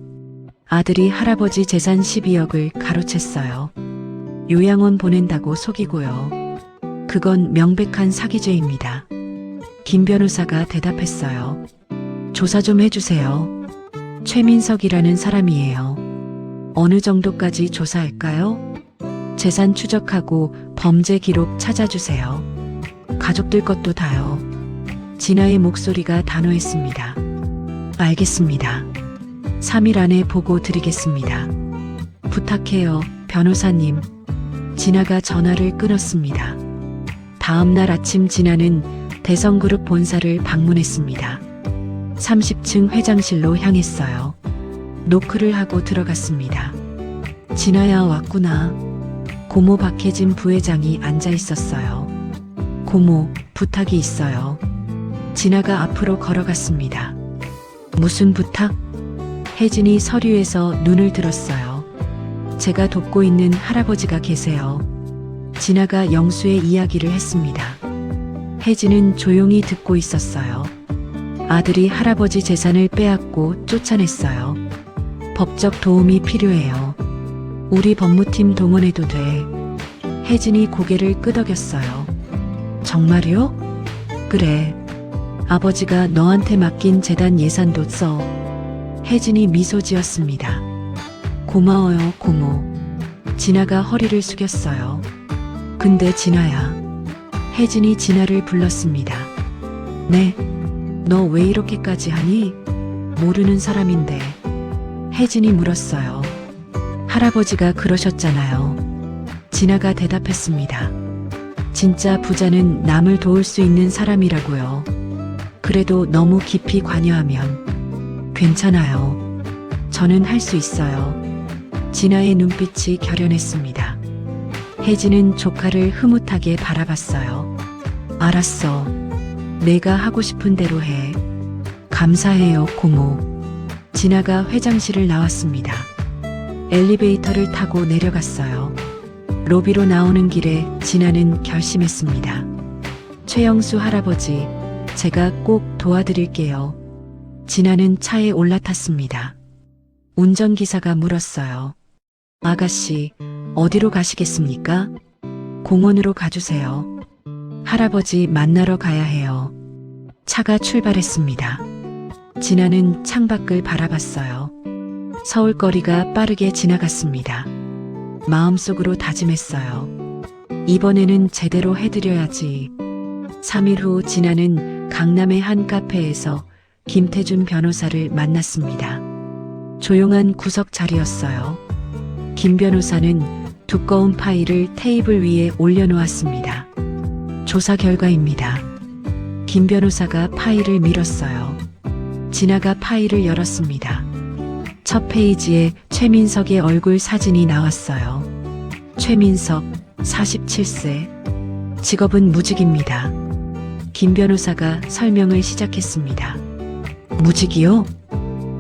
S1: 아들이 할아버지 재산 12억을 가로챘어요. 요양원 보낸다고 속이고요. 그건 명백한 사기죄입니다. 김 변호사가 대답했어요. 조사 좀 해주세요. 최민석이라는 사람이에요. 어느 정도까지 조사할까요? 재산 추적하고 범죄 기록 찾아주세요. 가족들 것도 다요. 진아의 목소리가 단호했습니다. 알겠습니다. 3일 안에 보고 드리겠습니다. 부탁해요, 변호사님. 진아가 전화를 끊었습니다. 다음 날 아침 진아는 대성그룹 본사를 방문했습니다. 30층 회장실로 향했어요. 노크를 하고 들어갔습니다. 진아야, 왔구나. 고모 박혜진 부회장이 앉아 있었어요. 고모, 부탁이 있어요. 진아가 앞으로 걸어갔습니다. 무슨 부탁? 혜진이 서류에서 눈을 들었어요. 제가 돕고 있는 할아버지가 계세요. 진아가 영수의 이야기를 했습니다. 혜진은 조용히 듣고 있었어요. 아들이 할아버지 재산을 빼앗고 쫓아냈어요. 법적 도움이 필요해요. 우리 법무팀 동원해도 돼. 혜진이 고개를 끄덕였어요. 정말요? 그래. 아버지가 너한테 맡긴 재단 예산도 써. 혜진이 미소 지었습니다. 고마워요, 고모. 진아가 허리를 숙였어요. 근데 진아야. 혜진이 진아를 불렀습니다. 네. 너 왜 이렇게까지 하니? 모르는 사람인데. 혜진이 물었어요. 할아버지가 그러셨잖아요. 진아가 대답했습니다. 진짜 부자는 남을 도울 수 있는 사람이라고요. 그래도 너무 깊이 관여하면 괜찮아요. 저는 할 수 있어요. 진아의 눈빛이 결연했습니다. 혜진은 조카를 흐뭇하게 바라봤어요. 알았어. 내가 하고 싶은 대로 해. 감사해요, 고모. 진아가 회장실을 나왔습니다. 엘리베이터를 타고 내려갔어요. 로비로 나오는 길에 진아는 결심했습니다. 최영수 할아버지, 제가 꼭 도와드릴게요. 진아는 차에 올라탔습니다. 운전기사가 물었어요. 아가씨, 어디로 가시겠습니까? 공원으로 가주세요. 할아버지 만나러 가야 해요. 차가 출발했습니다. 진아는 창밖을 바라봤어요. 서울거리가 빠르게 지나갔습니다. 마음속으로 다짐했어요. 이번에는 제대로 해드려야지. 3일 후 진아는 강남의 한 카페에서 김태준 변호사를 만났습니다. 조용한 구석 자리였어요. 김 변호사는 두꺼운 파일을 테이블 위에 올려놓았습니다. 조사 결과입니다. 김 변호사가 파일을 밀었어요. 진아가 파일을 열었습니다. 첫 페이지에 최민석의 얼굴 사진이 나왔어요. 최민석, 47세. 직업은 무직입니다. 김 변호사가 설명을 시작했습니다. 무직이요?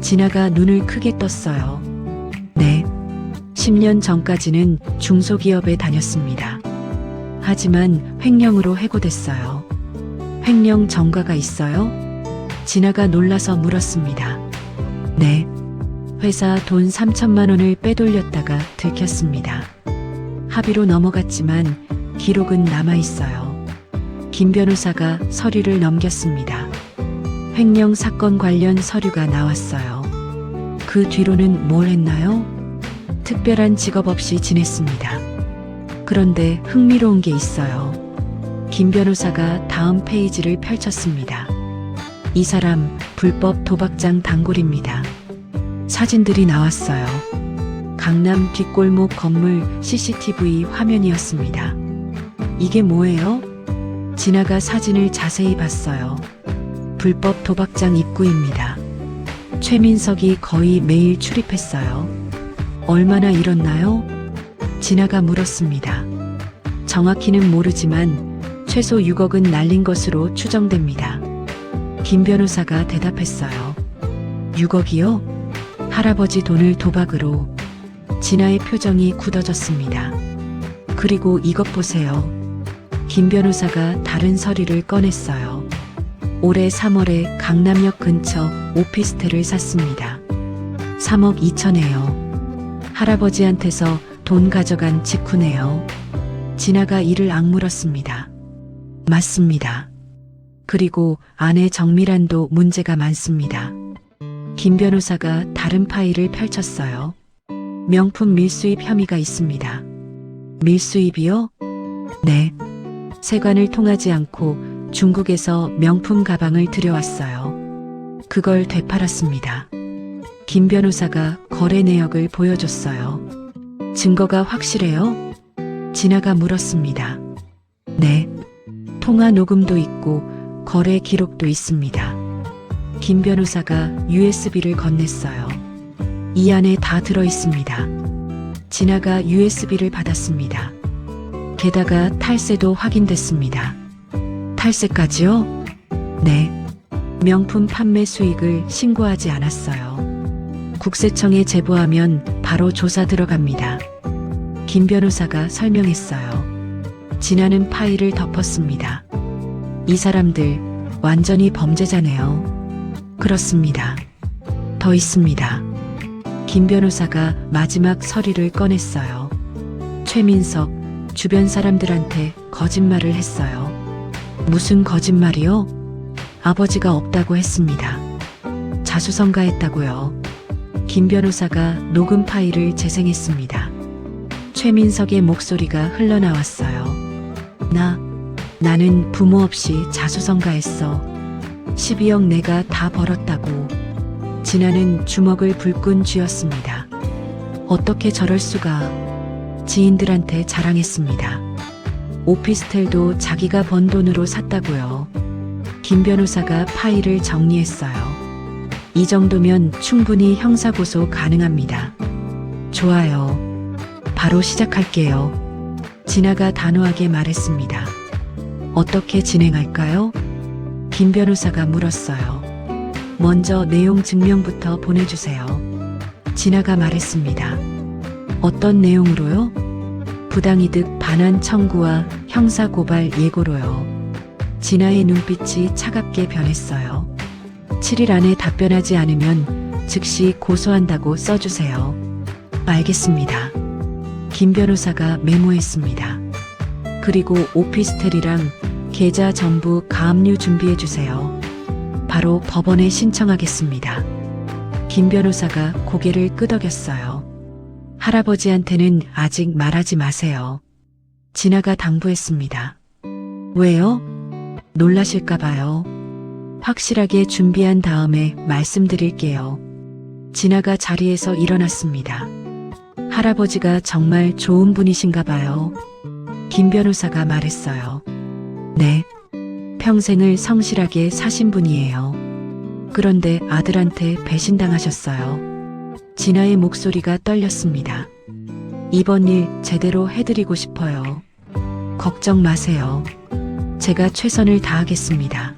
S1: 진아가 눈을 크게 떴어요. 네. 10년 전까지는 중소기업에 다녔습니다. 하지만 횡령으로 해고됐어요. 횡령 전과가 있어요? 진아가 놀라서 물었습니다. 네. 회사 돈 3천만 원을 빼돌렸다가 들켰습니다. 합의로 넘어갔지만 기록은 남아있어요. 김 변호사가 서류를 넘겼습니다. 횡령 사건 관련 서류가 나왔어요. 그 뒤로는 뭘 했나요? 특별한 직업 없이 지냈습니다. 그런데 흥미로운 게 있어요. 김 변호사가 다음 페이지를 펼쳤습니다. 이 사람 불법 도박장 단골입니다. 사진들이 나왔어요. 강남 뒷골목 건물 CCTV 화면이었습니다. 이게 뭐예요? 진아가 사진을 자세히 봤어요. 불법 도박장 입구입니다. 최민석이 거의 매일 출입했어요. 얼마나 잃었나요? 진아가 물었습니다. 정확히는 모르지만 최소 6억은 날린 것으로 추정됩니다. 김 변호사가 대답했어요. 6억이요? 할아버지 돈을 도박으로. 진아의 표정이 굳어졌습니다. 그리고 이것 보세요. 김 변호사가 다른 서류를 꺼냈어요. 올해 3월에 강남역 근처 오피스텔을 샀습니다. 3억 2천에요. 할아버지한테서 돈 가져간 직후네요. 진아가 이를 악물었습니다. 맞습니다. 그리고 아내 정미란도 문제가 많습니다. 김 변호사가 다른 파일을 펼쳤어요. 명품 밀수입 혐의가 있습니다. 밀수입이요? 네. 세관을 통하지 않고 중국에서 명품 가방을 들여왔어요. 그걸 되팔았습니다. 김 변호사가 거래 내역을 보여줬어요. 증거가 확실해요? 진아가 물었습니다. 네. 통화 녹음도 있고 거래 기록도 있습니다. 김 변호사가 USB를 건넸어요. 이 안에 다 들어 있습니다. 진아가 USB를 받았습니다. 게다가 탈세도 확인됐습니다. 탈세까지요? 네. 명품 판매 수익을 신고하지 않았어요. 국세청에 제보하면 바로 조사 들어갑니다. 김 변호사가 설명했어요. 진아는 파일을 덮었습니다. 이 사람들 완전히 범죄자네요. 그렇습니다. 더 있습니다. 김 변호사가 마지막 서류를 꺼냈어요. 최민석, 주변 사람들한테 거짓말을 했어요. 무슨 거짓말이요? 아버지가 없다고 했습니다. 자수성가했다고요. 김 변호사가 녹음 파일을 재생했습니다. 최민석의 목소리가 흘러나왔어요. 나는 부모 없이 자수성가했어. 12억 내가 다 벌었다고. 진아는 주먹을 불끈 쥐었습니다. 어떻게 저럴 수가. 지인들한테 자랑했습니다. 오피스텔도 자기가 번 돈으로 샀다고요. 김 변호사가 파일을 정리했어요. 이 정도면 충분히 형사고소 가능합니다. 좋아요. 바로 시작할게요. 진아가 단호하게 말했습니다. 어떻게 진행할까요? 김 변호사가 물었어요. 먼저 내용 증명부터 보내주세요. 진아가 말했습니다. 어떤 내용으로요? 부당이득 반환 청구와 형사고발 예고로요. 진아의 눈빛이 차갑게 변했어요. 7일 안에 답변하지 않으면 즉시 고소한다고 써주세요. 알겠습니다. 김 변호사가 메모했습니다. 그리고 오피스텔이랑 계좌 전부 가압류 준비해 주세요. 바로 법원에 신청하겠습니다. 김 변호사가 고개를 끄덕였어요. 할아버지한테는 아직 말하지 마세요. 진아가 당부했습니다. 왜요? 놀라실까 봐요. 확실하게 준비한 다음에 말씀드릴게요. 진아가 자리에서 일어났습니다. 할아버지가 정말 좋은 분이신가 봐요. 김 변호사가 말했어요. 네. 평생을 성실하게 사신 분이에요. 그런데 아들한테 배신당하셨어요. 진아의 목소리가 떨렸습니다. 이번 일 제대로 해드리고 싶어요. 걱정 마세요. 제가 최선을 다하겠습니다.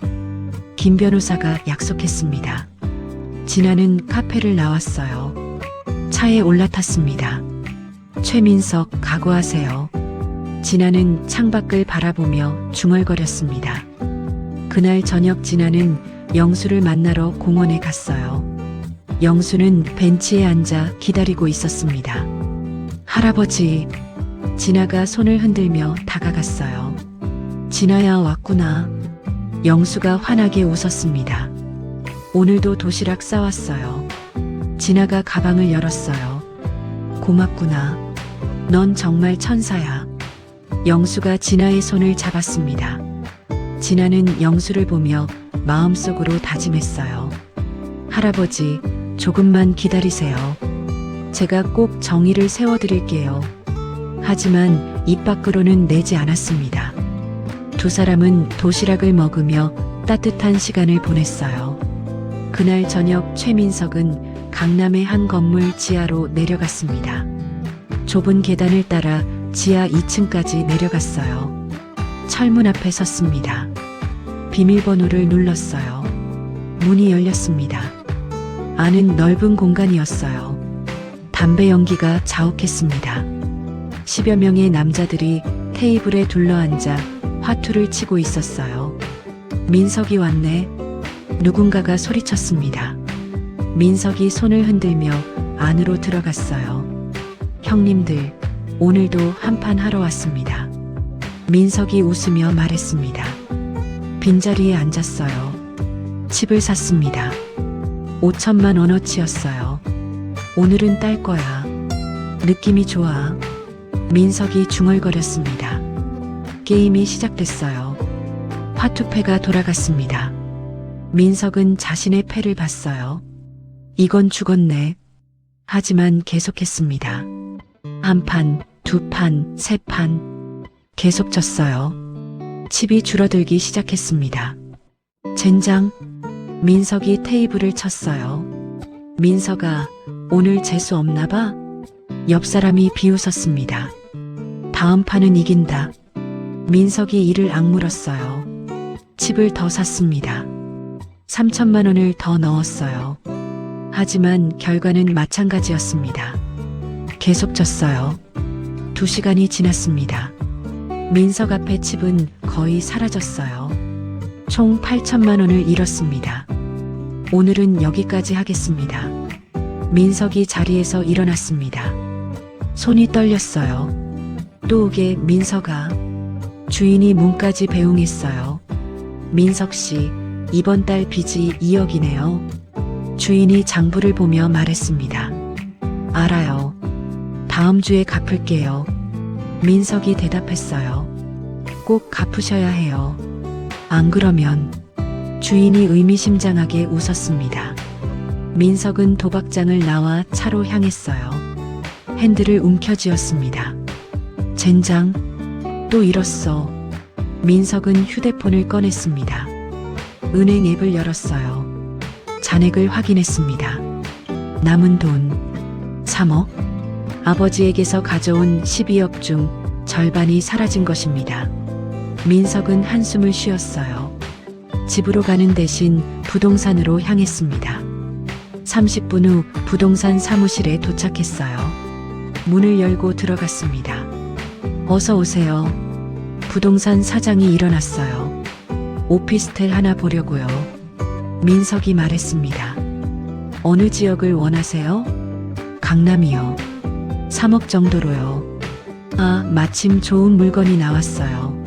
S1: 김 변호사가 약속했습니다. 진아는 카페를 나왔어요. 차에 올라탔습니다. 최민석 각오하세요. 진아는 창밖을 바라보며 중얼거렸습니다. 그날 저녁 진아는 영수를 만나러 공원에 갔어요. 영수는 벤치에 앉아 기다리고 있었습니다. 할아버지, 진아가 손을 흔들며 다가갔어요. 진아야 왔구나. 영수가 환하게 웃었습니다. 오늘도 도시락 싸왔어요. 진아가 가방을 열었어요. 고맙구나. 넌 정말 천사야. 영수가 진아의 손을 잡았습니다. 진아는 영수를 보며 마음속으로 다짐했어요. 할아버지, 조금만 기다리세요. 제가 꼭 정의를 세워드릴게요. 하지만 입 밖으로는 내지 않았습니다. 두 사람은 도시락을 먹으며 따뜻한 시간을 보냈어요. 그날 저녁 최민석은 강남의 한 건물 지하로 내려갔습니다. 좁은 계단을 따라 지하 2층까지 내려갔어요. 철문 앞에 섰습니다. 비밀번호를 눌렀어요. 문이 열렸습니다. 안은 넓은 공간이었어요. 담배 연기가 자욱했습니다. 10여 명의 남자들이 테이블에 둘러앉아 화투를 치고 있었어요. 민석이 왔네. 누군가가 소리쳤습니다. 민석이 손을 흔들며 안으로 들어갔어요. 형님들, 오늘도 한판 하러 왔습니다. 민석이 웃으며 말했습니다. 빈자리에 앉았어요. 칩을 샀습니다. 5천만 원어치였어요. 오늘은 딸 거야. 느낌이 좋아. 민석이 중얼거렸습니다. 게임이 시작됐어요. 화투패가 돌아갔습니다. 민석은 자신의 패를 봤어요. 이건 죽었네. 하지만 계속했습니다. 한 판, 두 판, 세 판. 계속 졌어요. 칩이 줄어들기 시작했습니다. 젠장. 민석이 테이블을 쳤어요. 민석아, 오늘 재수 없나 봐? 옆 사람이 비웃었습니다. 다음 판은 이긴다. 민석이 이를 악물었어요. 칩을 더 샀습니다. 3천만 원을 더 넣었어요. 하지만 결과는 마찬가지였습니다. 계속 졌어요. 2시간이 지났습니다. 민석 앞의 칩은 거의 사라졌어요. 총 8천만 원을 잃었습니다. 오늘은 여기까지 하겠습니다. 민석이 자리에서 일어났습니다. 손이 떨렸어요. 또 오게 민석아. 주인이 문까지 배웅했어요. 민석 씨, 이번 달 빚이 2억이네요. 주인이 장부를 보며 말했습니다. 알아요. 다음 주에 갚을게요. 민석이 대답했어요. 꼭 갚으셔야 해요. 안 그러면. 주인이 의미심장하게 웃었습니다. 민석은 도박장을 나와 차로 향했어요. 핸들을 움켜쥐었습니다. 젠장, 또 잃었어. 민석은 휴대폰을 꺼냈습니다. 은행 앱을 열었어요. 잔액을 확인했습니다. 남은 돈 3억. 아버지에게서 가져온 12억 중 절반이 사라진 것입니다. 민석은 한숨을 쉬었어요. 집으로 가는 대신 부동산으로 향했습니다. 30분 후 부동산 사무실에 도착했어요. 문을 열고 들어갔습니다. 어서 오세요. 부동산 사장이 일어났어요. 오피스텔 하나 보려고요. 민석이 말했습니다. 어느 지역을 원하세요? 강남이요. 3억 정도로요. 아, 마침 좋은 물건이 나왔어요.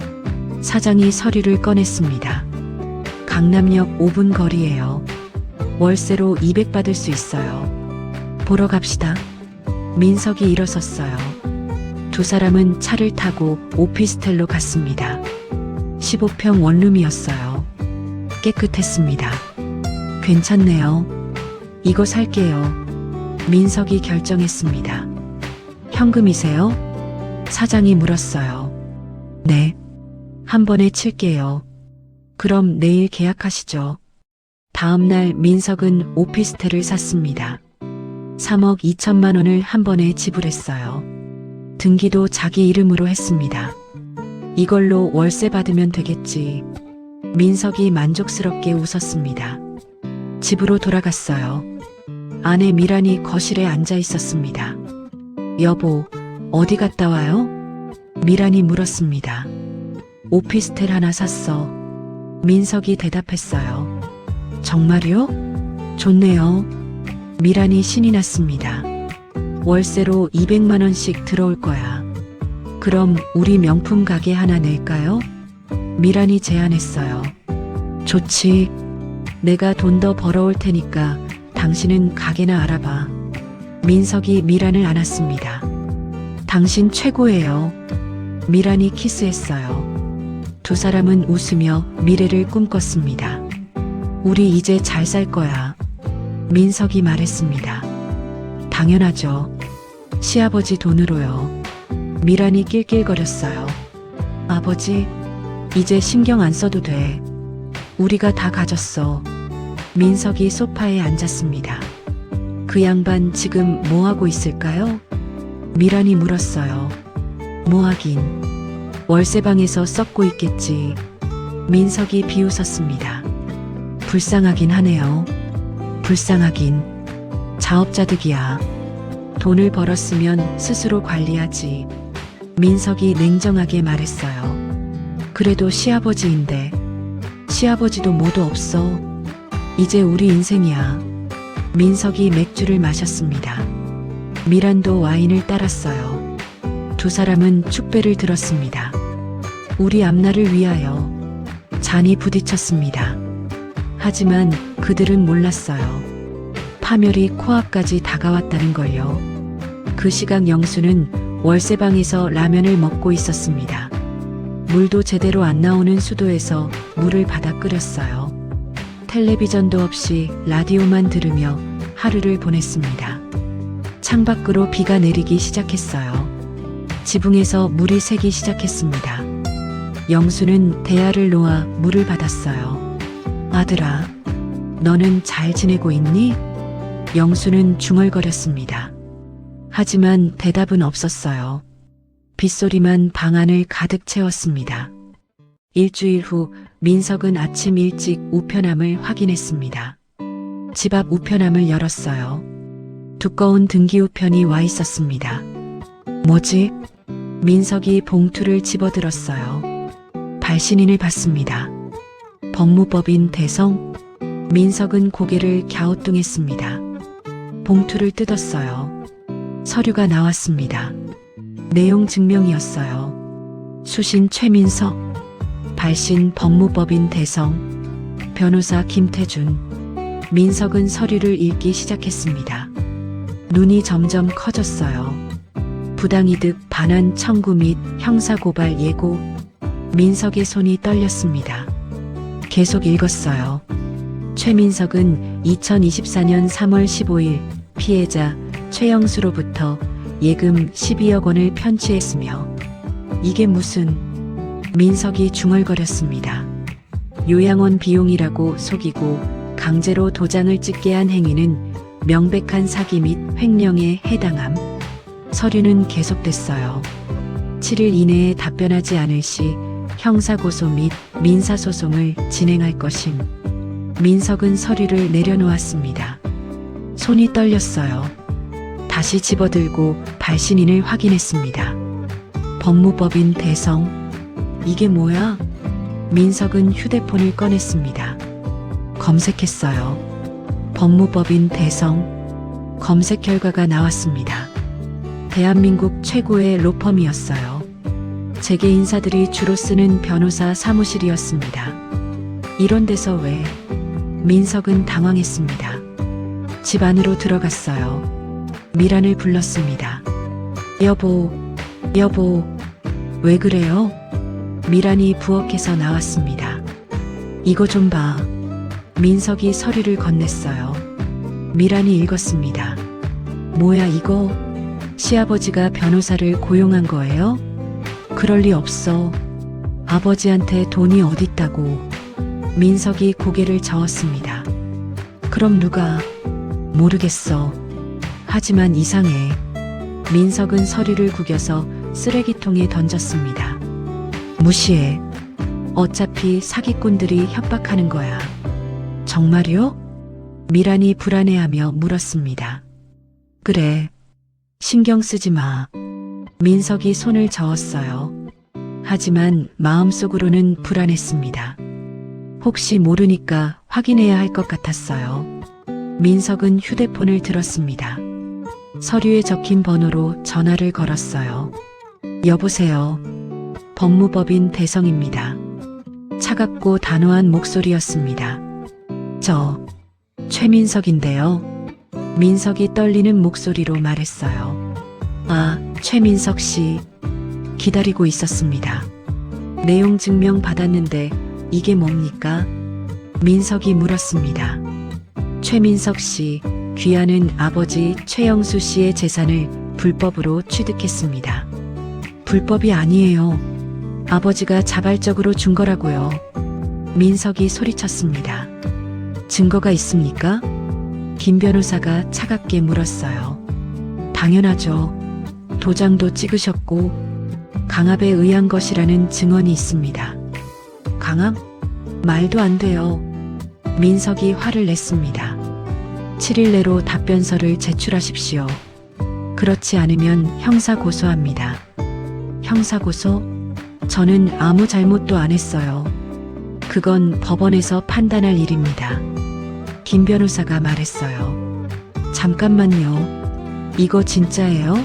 S1: 사장이 서류를 꺼냈습니다. 강남역 5분 거리예요. 월세로 200 받을 수 있어요. 보러 갑시다. 민석이 일어섰어요. 두 사람은 차를 타고 오피스텔로 갔습니다. 15평 원룸이었어요. 깨끗했습니다. 괜찮네요. 이거 살게요. 민석이 결정했습니다. 현금이세요? 사장이 물었어요. 네. 한 번에 칠게요. 그럼 내일 계약하시죠. 다음 날 민석은 오피스텔을 샀습니다. 3억 2천만 원을 한 번에 지불했어요. 등기도 자기 이름으로 했습니다. 이걸로 월세 받으면 되겠지. 민석이 만족스럽게 웃었습니다. 집으로 돌아갔어요. 아내 미란이 거실에 앉아 있었습니다. 여보, 어디 갔다 와요? 미란이 물었습니다. 오피스텔 하나 샀어. 민석이 대답했어요. 정말요? 좋네요. 미란이 신이 났습니다. 월세로 200만 원씩 들어올 거야. 그럼 우리 명품 가게 하나 낼까요? 미란이 제안했어요. 좋지. 내가 돈 더 벌어올 테니까 당신은 가게나 알아봐. 민석이 미란을 안았습니다. 당신 최고예요. 미란이 키스했어요. 두 사람은 웃으며 미래를 꿈꿨습니다. 우리 이제 잘 살 거야. 민석이 말했습니다. 당연하죠. 시아버지 돈으로요. 미란이 낄낄거렸어요. 아버지, 이제 신경 안 써도 돼. 우리가 다 가졌어. 민석이 소파에 앉았습니다. 그 양반 지금 뭐 하고 있을까요? 미란이 물었어요. 뭐 하긴. 월세방에서 썩고 있겠지. 민석이 비웃었습니다. 불쌍하긴 하네요. 불쌍하긴. 자업자득이야. 돈을 벌었으면 스스로 관리하지. 민석이 냉정하게 말했어요. 그래도 시아버지인데. 시아버지도 모두 없어. 이제 우리 인생이야. 민석이 맥주를 마셨습니다. 미란도 와인을 따랐어요. 두 사람은 축배를 들었습니다. 우리 앞날을 위하여. 잔이 부딪혔습니다. 하지만 그들은 몰랐어요. 파멸이 코앞까지 다가왔다는 걸요. 그 시각 영수는 월세방에서 라면을 먹고 있었습니다. 물도 제대로 안 나오는 수도에서 물을 받아 끓였어요. 텔레비전도 없이 라디오만 들으며 하루를 보냈습니다. 창밖으로 비가 내리기 시작했어요. 지붕에서 물이 새기 시작했습니다. 영수는 대야를 놓아 물을 받았어요. 아들아, 너는 잘 지내고 있니? 영수는 중얼거렸습니다. 하지만 대답은 없었어요. 빗소리만 방 안을 가득 채웠습니다. 일주일 후 민석은 아침 일찍 우편함을 확인했습니다. 집 앞 우편함을 열었어요. 두꺼운 등기 우편이 와 있었습니다. 뭐지? 민석이 봉투를 집어들었어요. 발신인을 받습니다. 법무법인 대성? 민석은 고개를 갸우뚱했습니다. 봉투를 뜯었어요. 서류가 나왔습니다. 내용 증명이었어요. 수신 최민석, 발신 법무법인 대성, 변호사 김태준. 민석은 서류를 읽기 시작했습니다. 눈이 점점 커졌어요. 부당이득 반환 청구 및 형사고발 예고. 민석의 손이 떨렸습니다. 계속 읽었어요. 최민석은 2024년 3월 15일 피해자 최영수로부터 예금 12억 원을 편취했으며 이게 무슨. 민석이 중얼거렸습니다. 요양원 비용이라고 속이고 강제로 도장을 찍게 한 행위는 명백한 사기 및 횡령에 해당함. 서류는 계속됐어요. 7일 이내에 답변하지 않을 시 형사고소 및 민사소송을 진행할 것임. 민석은 서류를 내려놓았습니다. 손이 떨렸어요. 다시 집어들고 발신인을 확인했습니다. 법무법인 대성. 이게 뭐야? 민석은 휴대폰을 꺼냈습니다. 검색했어요. 법무법인 대성. 검색 결과가 나왔습니다. 대한민국 최고의 로펌이었어요. 재계 인사들이 주로 쓰는 변호사 사무실이었습니다. 이런 데서 왜? 민석은 당황했습니다. 집 안으로 들어갔어요. 미란을 불렀습니다. 여보, 왜 그래요? 미란이 부엌에서 나왔습니다. 이거 좀 봐. 민석이 서류를 건넸어요. 미란이 읽었습니다. 뭐야 이거? 시아버지가 변호사를 고용한 거예요? 그럴 리 없어. 아버지한테 돈이 어딨다고. 민석이 고개를 저었습니다. 그럼 누가? 모르겠어. 하지만 이상해. 민석은 서류를 구겨서 쓰레기통에 던졌습니다. 무시해. 어차피 사기꾼들이 협박하는 거야. 정말요? 미란이 불안해하며 물었습니다. 그래. 신경 쓰지 마. 민석이 손을 저었어요. 하지만 마음속으로는 불안했습니다. 혹시 모르니까 확인해야 할 것 같았어요. 민석은 휴대폰을 들었습니다. 서류에 적힌 번호로 전화를 걸었어요. 여보세요. 법무법인 대성입니다. 차갑고 단호한 목소리였습니다. 저 최민석인데요. 민석이 떨리는 목소리로 말했어요. 아, 최민석 씨. 기다리고 있었습니다. 내용 증명 받았는데 이게 뭡니까? 민석이 물었습니다. 최민석 씨, 귀하는 아버지 최영수 씨의 재산을 불법으로 취득했습니다. 불법이 아니에요. 아버지가 자발적으로 준 거라고요. 민석이 소리쳤습니다. 증거가 있습니까? 김 변호사가 차갑게 물었어요. 당연하죠. 도장도 찍으셨고 강압에 의한 것이라는 증언이 있습니다. 강압? 말도 안 돼요. 민석이 화를 냈습니다. 7일 내로 답변서를 제출하십시오. 그렇지 않으면 형사고소합니다. 형사고소? 저는 아무 잘못도 안 했어요. 그건 법원에서 판단할 일입니다. 김 변호사가 말했어요. 잠깐만요. 이거 진짜예요?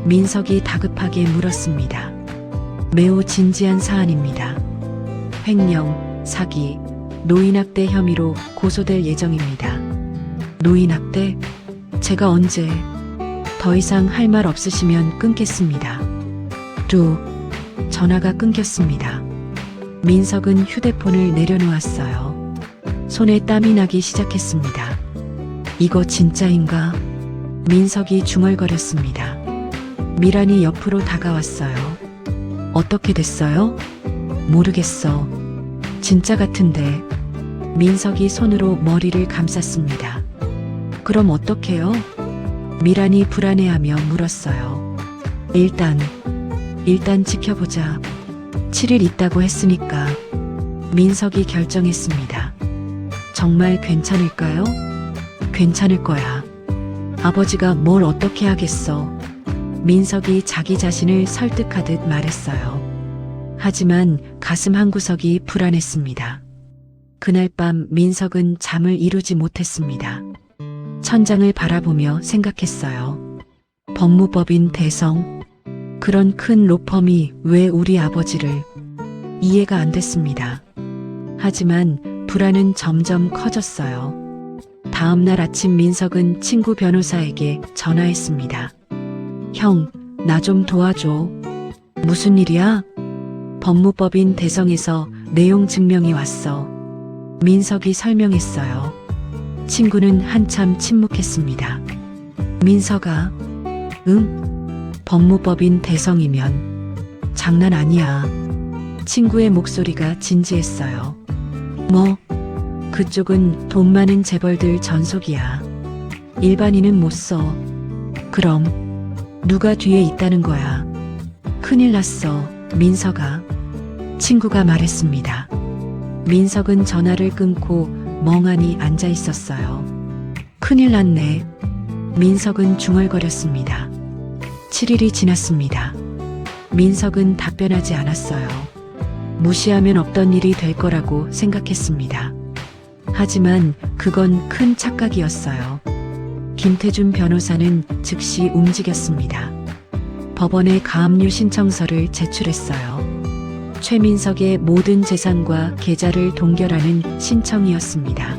S1: 민석이 다급하게 물었습니다. 매우 진지한 사안입니다. 횡령, 사기, 노인학대 혐의로 고소될 예정입니다. 노인학대? 제가 언제? 더 이상 할 말 없으시면 끊겠습니다. 전화가 끊겼습니다. 민석은 휴대폰을 내려놓았어요. 손에 땀이 나기 시작했습니다. 이거 진짜인가? 민석이 중얼거렸습니다. 미란이 옆으로 다가왔어요. 어떻게 됐어요? 모르겠어. 진짜 같은데. 민석이 손으로 머리를 감쌌습니다. 그럼 어떡해요? 미란이 불안해하며 물었어요. 일단 지켜보자. 7일 있다고 했으니까. 민석이 결정했습니다. 정말 괜찮을까요? 괜찮을 거야. 아버지가 뭘 어떻게 하겠어. 민석이 자기 자신을 설득하듯 말했어요. 하지만 가슴 한구석이 불안했습니다. 그날 밤 민석은 잠을 이루지 못했습니다. 천장을 바라보며 생각했어요. 법무법인 대성. 그런 큰 로펌이 왜 우리 아버지를. 이해가 안 됐습니다. 하지만 불안은 점점 커졌어요. 다음 날 아침 민석은 친구 변호사에게 전화했습니다. 형, 나 좀 도와줘. 무슨 일이야? 법무법인 대성에서 내용 증명이 왔어. 민석이 설명했어요. 친구는 한참 침묵했습니다. 민석아, 응? 법무법인 대성이면 장난 아니야. 친구의 목소리가 진지했어요. 뭐, 그쪽은 돈 많은 재벌들 전속이야. 일반인은 못 써. 그럼, 누가 뒤에 있다는 거야? 큰일 났어, 민석아. 친구가 말했습니다. 민석은 전화를 끊고 멍하니 앉아 있었어요. 큰일 났네. 민석은 중얼거렸습니다. 7일이 지났습니다. 민석은 답변하지 않았어요. 무시하면 없던 일이 될 거라고 생각했습니다. 하지만 그건 큰 착각이었어요. 김태준 변호사는 즉시 움직였습니다. 법원에 가압류 신청서를 제출했어요. 최민석의 모든 재산과 계좌를 동결하는 신청이었습니다.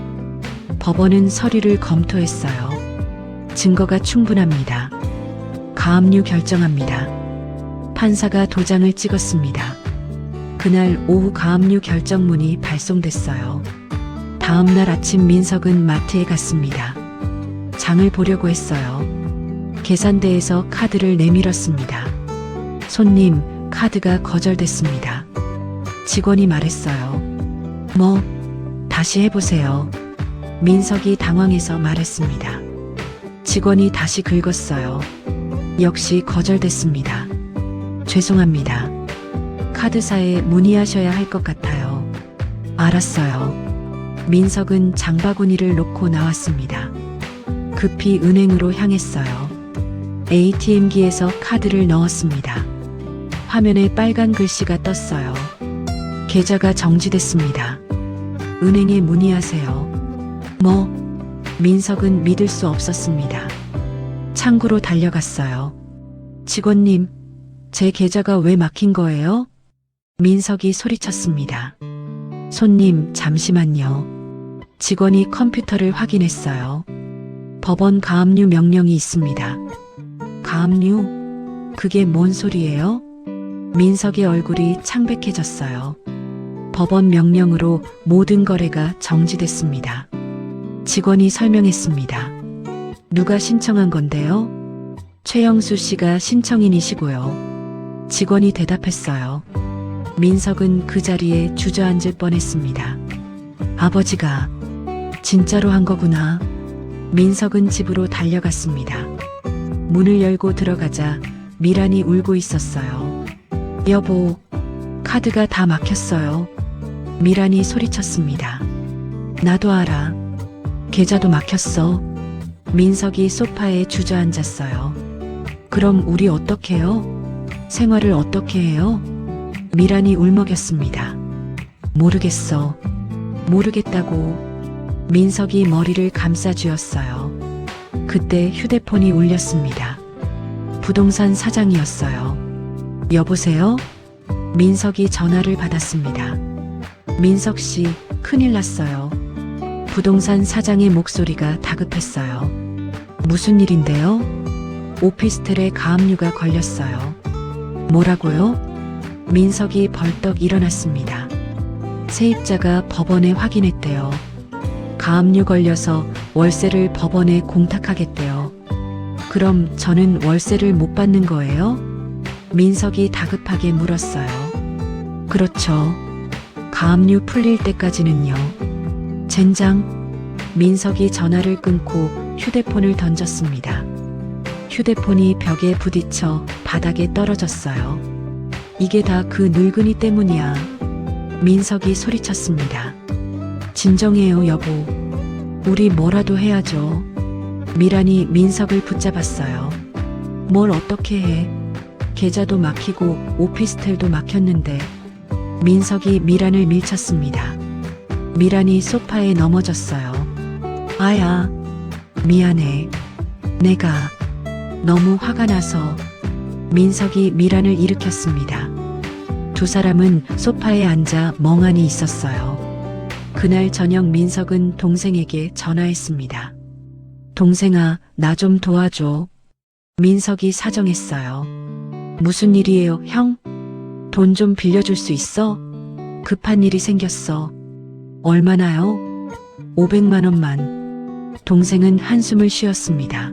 S1: 법원은 서류를 검토했어요. 증거가 충분합니다. 가압류 결정합니다. 판사가 도장을 찍었습니다. 그날 오후 가압류 결정문이 발송됐어요. 다음 날 아침 민석은 마트에 갔습니다. 장을 보려고 했어요. 계산대에서 카드를 내밀었습니다. 손님, 카드가 거절됐습니다. 직원이 말했어요. 뭐, 다시 해보세요. 민석이 당황해서 말했습니다. 직원이 다시 긁었어요. 역시 거절됐습니다. 죄송합니다. 카드사에 문의하셔야 할 것 같아요. 알았어요. 민석은 장바구니를 놓고 나왔습니다. 급히 은행으로 향했어요. ATM기에서 카드를 넣었습니다. 화면에 빨간 글씨가 떴어요. 계좌가 정지됐습니다. 은행에 문의하세요. 뭐? 민석은 믿을 수 없었습니다. 창구로 달려갔어요. 직원님, 제 계좌가 왜 막힌 거예요? 민석이 소리쳤습니다. 손님, 잠시만요. 직원이 컴퓨터를 확인했어요. 법원 가압류 명령이 있습니다. 가압류? 그게 뭔 소리예요? 민석의 얼굴이 창백해졌어요. 법원 명령으로 모든 거래가 정지됐습니다. 직원이 설명했습니다. 누가 신청한 건데요? 최영수 씨가 신청인이시고요. 직원이 대답했어요. 민석은 그 자리에 주저앉을 뻔했습니다. 아버지가 진짜로 한 거구나. 민석은 집으로 달려갔습니다. 문을 열고 들어가자 미란이 울고 있었어요. 여보, 카드가 다 막혔어요. 미란이 소리쳤습니다. 나도 알아. 계좌도 막혔어. 민석이 소파에 주저앉았어요. 그럼 우리 어떡해요? 생활을 어떻게 해요? 미란이 울먹였습니다. 모르겠어. 모르겠다고. 민석이 머리를 감싸쥐었어요. 그때 휴대폰이 울렸습니다. 부동산 사장이었어요. 여보세요? 민석이 전화를 받았습니다. 민석 씨, 큰일 났어요. 부동산 사장의 목소리가 다급했어요. 무슨 일인데요? 오피스텔에 가압류가 걸렸어요. 뭐라고요? 민석이 벌떡 일어났습니다. 세입자가 법원에 확인했대요. 가압류 걸려서 월세를 법원에 공탁하겠대요. 그럼 저는 월세를 못 받는 거예요? 민석이 다급하게 물었어요. 그렇죠. 가압류 풀릴 때까지는요. 젠장. 민석이 전화를 끊고 휴대폰을 던졌습니다. 휴대폰이 벽에 부딪혀 바닥에 떨어졌어요. 이게 다 그 늙은이 때문이야. 민석이 소리쳤습니다. 진정해요, 여보. 우리 뭐라도 해야죠. 미란이 민석을 붙잡았어요. 뭘 어떻게 해? 계좌도 막히고 오피스텔도 막혔는데. 민석이 미란을 밀쳤습니다. 미란이 소파에 넘어졌어요. 아야, 미안해. 내가 너무 화가 나서. 민석이 미란을 일으켰습니다. 두 사람은 소파에 앉아 멍하니 있었어요. 그날 저녁 민석은 동생에게 전화했습니다. 동생아, 나 좀 도와줘. 민석이 사정했어요. 무슨 일이에요, 형? 돈 좀 빌려줄 수 있어? 급한 일이 생겼어. 얼마나요? 500만 원만. 동생은 한숨을 쉬었습니다.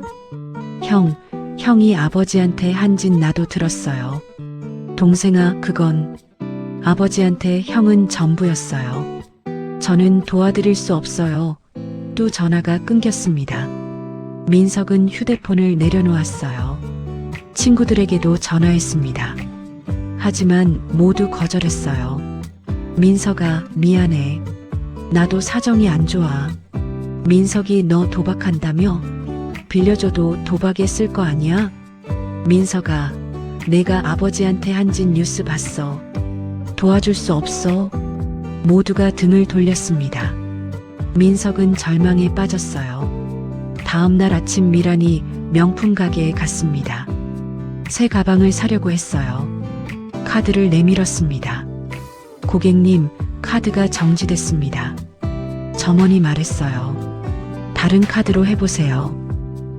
S1: 형이 아버지한테 한 짓 나도 들었어요. 동생아, 그건 아버지한테 형은 전부였어요. 저는 도와드릴 수 없어요. 또 전화가 끊겼습니다. 민석은 휴대폰을 내려놓았어요. 친구들에게도 전화했습니다. 하지만 모두 거절했어요. 민석아, 미안해. 나도 사정이 안 좋아. 민석이 너 도박한다며? 빌려줘도 도박에 쓸 거 아니야? 민석아, 내가 아버지한테 한 짓 뉴스 봤어. 도와줄 수 없어. 모두가 등을 돌렸습니다. 민석은 절망에 빠졌어요. 다음 날 아침 미란이 명품 가게에 갔습니다. 새 가방을 사려고 했어요. 카드를 내밀었습니다. 고객님, 카드가 정지됐습니다. 점원이 말했어요. 다른 카드로 해보세요.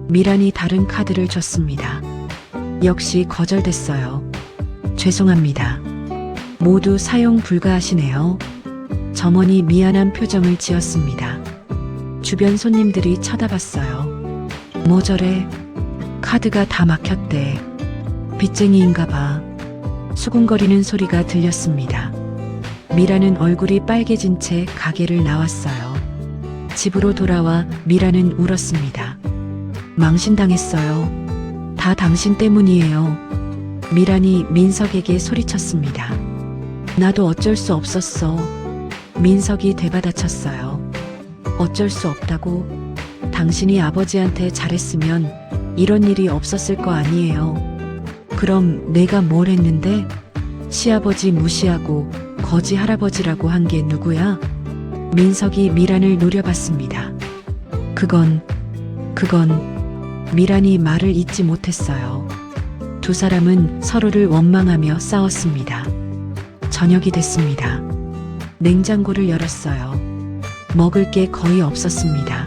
S1: 미란이 다른 카드를 줬습니다. 역시 거절됐어요. 죄송합니다. 모두 사용 불가하시네요. 점원이 미안한 표정을 지었습니다. 주변 손님들이 쳐다봤어요. 뭐 저래? 카드가 다 막혔대. 빚쟁이인가 봐. 수군거리는 소리가 들렸습니다. 미라는 얼굴이 빨개진 채 가게를 나왔어요. 집으로 돌아와 미라는 울었습니다. 망신당했어요. 다 당신 때문이에요. 미란이 민석에게 소리쳤습니다. 나도 어쩔 수 없었어. 민석이 되받아쳤어요. 어쩔 수 없다고? 당신이 아버지한테 잘했으면 이런 일이 없었을 거 아니에요. 그럼 내가 뭘 했는데? 시아버지 무시하고 거지 할아버지라고 한 게 누구야? 민석이 미란을 노려봤습니다. 그건 미란이 말을 잇지 못했어요. 두 사람은 서로를 원망하며 싸웠습니다. 저녁이 됐습니다. 냉장고를 열었어요. 먹을 게 거의 없었습니다.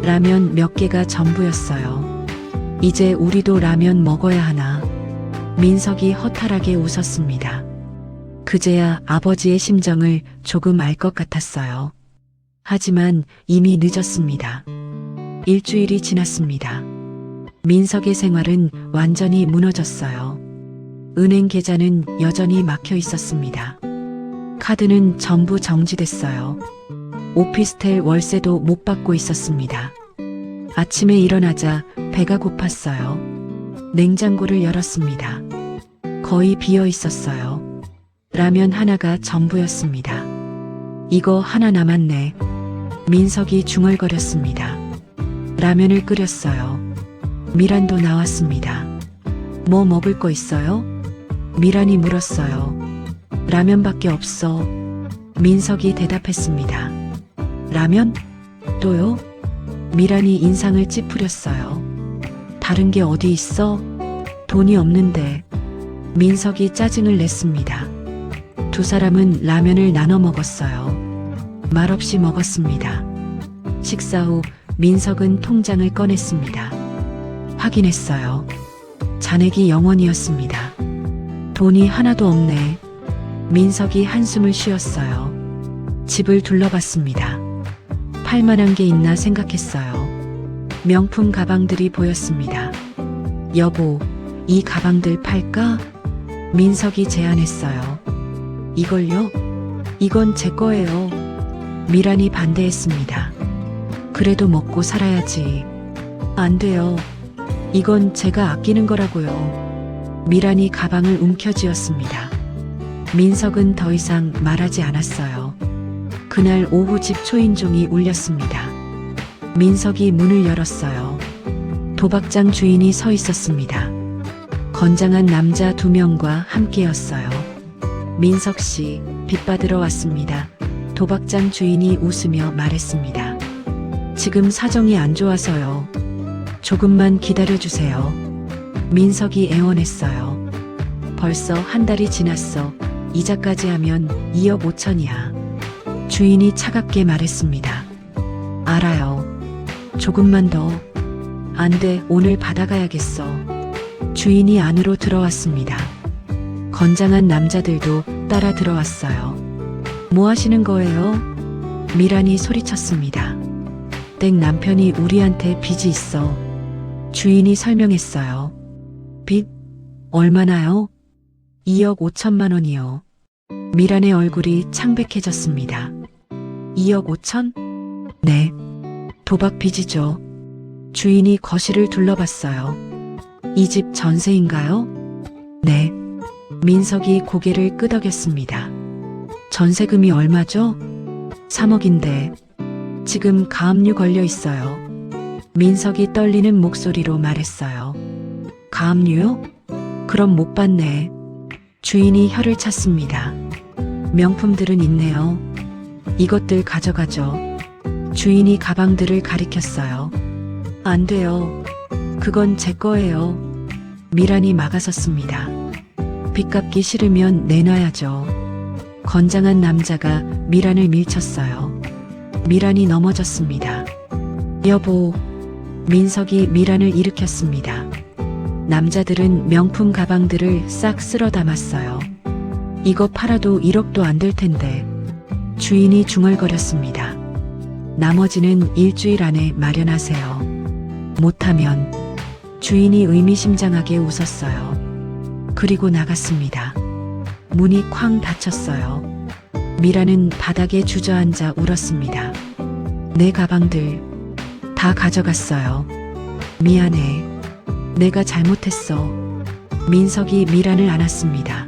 S1: 라면 몇 개가 전부였어요. 이제 우리도 라면 먹어야 하나. 민석이 허탈하게 웃었습니다. 그제야 아버지의 심정을 조금 알 것 같았어요. 하지만 이미 늦었습니다. 일주일이 지났습니다. 민석의 생활은 완전히 무너졌어요. 은행 계좌는 여전히 막혀 있었습니다. 카드는 전부 정지됐어요. 오피스텔 월세도 못 받고 있었습니다. 아침에 일어나자 배가 고팠어요. 냉장고를 열었습니다. 거의 비어 있었어요. 라면 하나가 전부였습니다. 이거 하나 남았네. 민석이 중얼거렸습니다. 라면을 끓였어요. 미란도 나왔습니다. 뭐 먹을 거 있어요? 미란이 물었어요. 라면밖에 없어. 민석이 대답했습니다. 라면? 또요? 미란이 인상을 찌푸렸어요. 다른 게 어디 있어? 돈이 없는데. 민석이 짜증을 냈습니다. 두 사람은 라면을 나눠 먹었어요. 말없이 먹었습니다. 식사 후 민석은 통장을 꺼냈습니다. 확인했어요. 잔액이 0원이었습니다. 돈이 하나도 없네. 민석이 한숨을 쉬었어요. 집을 둘러봤습니다. 팔만한 게 있나 생각했어요. 명품 가방들이 보였습니다. 여보, 이 가방들 팔까? 민석이 제안했어요. 이걸요? 이건 제 거예요. 미란이 반대했습니다. 그래도 먹고 살아야지. 안 돼요. 이건 제가 아끼는 거라고요. 미란이 가방을 움켜쥐었습니다. 민석은 더 이상 말하지 않았어요. 그날 오후 집 초인종이 울렸습니다. 민석이 문을 열었어요. 도박장 주인이 서 있었습니다. 건장한 남자 2명과 함께였어요. 민석 씨, 빚 받으러 왔습니다. 도박장 주인이 웃으며 말했습니다. 지금 사정이 안 좋아서요. 조금만 기다려주세요. 민석이 애원했어요. 벌써 한 달이 지났어. 이자까지 하면 2억 5천이야. 주인이 차갑게 말했습니다. 알아요. 조금만 더. 안 돼, 오늘 받아가야겠어. 주인이 안으로 들어왔습니다. 건장한 남자들도 따라 들어왔어요. 뭐 하시는 거예요? 미란이 소리쳤습니다. 땡, 남편이 우리한테 빚이 있어. 주인이 설명했어요. 빚? 얼마나요? 2억 5천만 원이요. 미란의 얼굴이 창백해졌습니다. 2억 5천? 네. 도박 빚이죠. 주인이 거실을 둘러봤어요. 이 집 전세인가요? 네. 민석이 고개를 끄덕였습니다. 전세금이 얼마죠? 3억인데 지금 가압류 걸려 있어요. 민석이 떨리는 목소리로 말했어요. 가압류요? 그럼 못 받네. 주인이 혀를 찼습니다. 명품들은 있네요. 이것들 가져가죠. 주인이 가방들을 가리켰어요. 안 돼요. 그건 제 거예요. 미란이 막아섰습니다. 빚 갚기 싫으면 내놔야죠. 건장한 남자가 미란을 밀쳤어요. 미란이 넘어졌습니다. 여보, 민석이 미란을 일으켰습니다. 남자들은 명품 가방들을 싹 쓸어 담았어요. 이거 팔아도 1억도 안 될 텐데. 주인이 중얼거렸습니다. 나머지는 일주일 안에 마련하세요. 못하면. 주인이 의미심장하게 웃었어요. 그리고 나갔습니다. 문이 쾅 닫혔어요. 미라는 바닥에 주저앉아 울었습니다. 내 가방들 다 가져갔어요. 미안해. 내가 잘못했어. 민석이 미란을 안았습니다.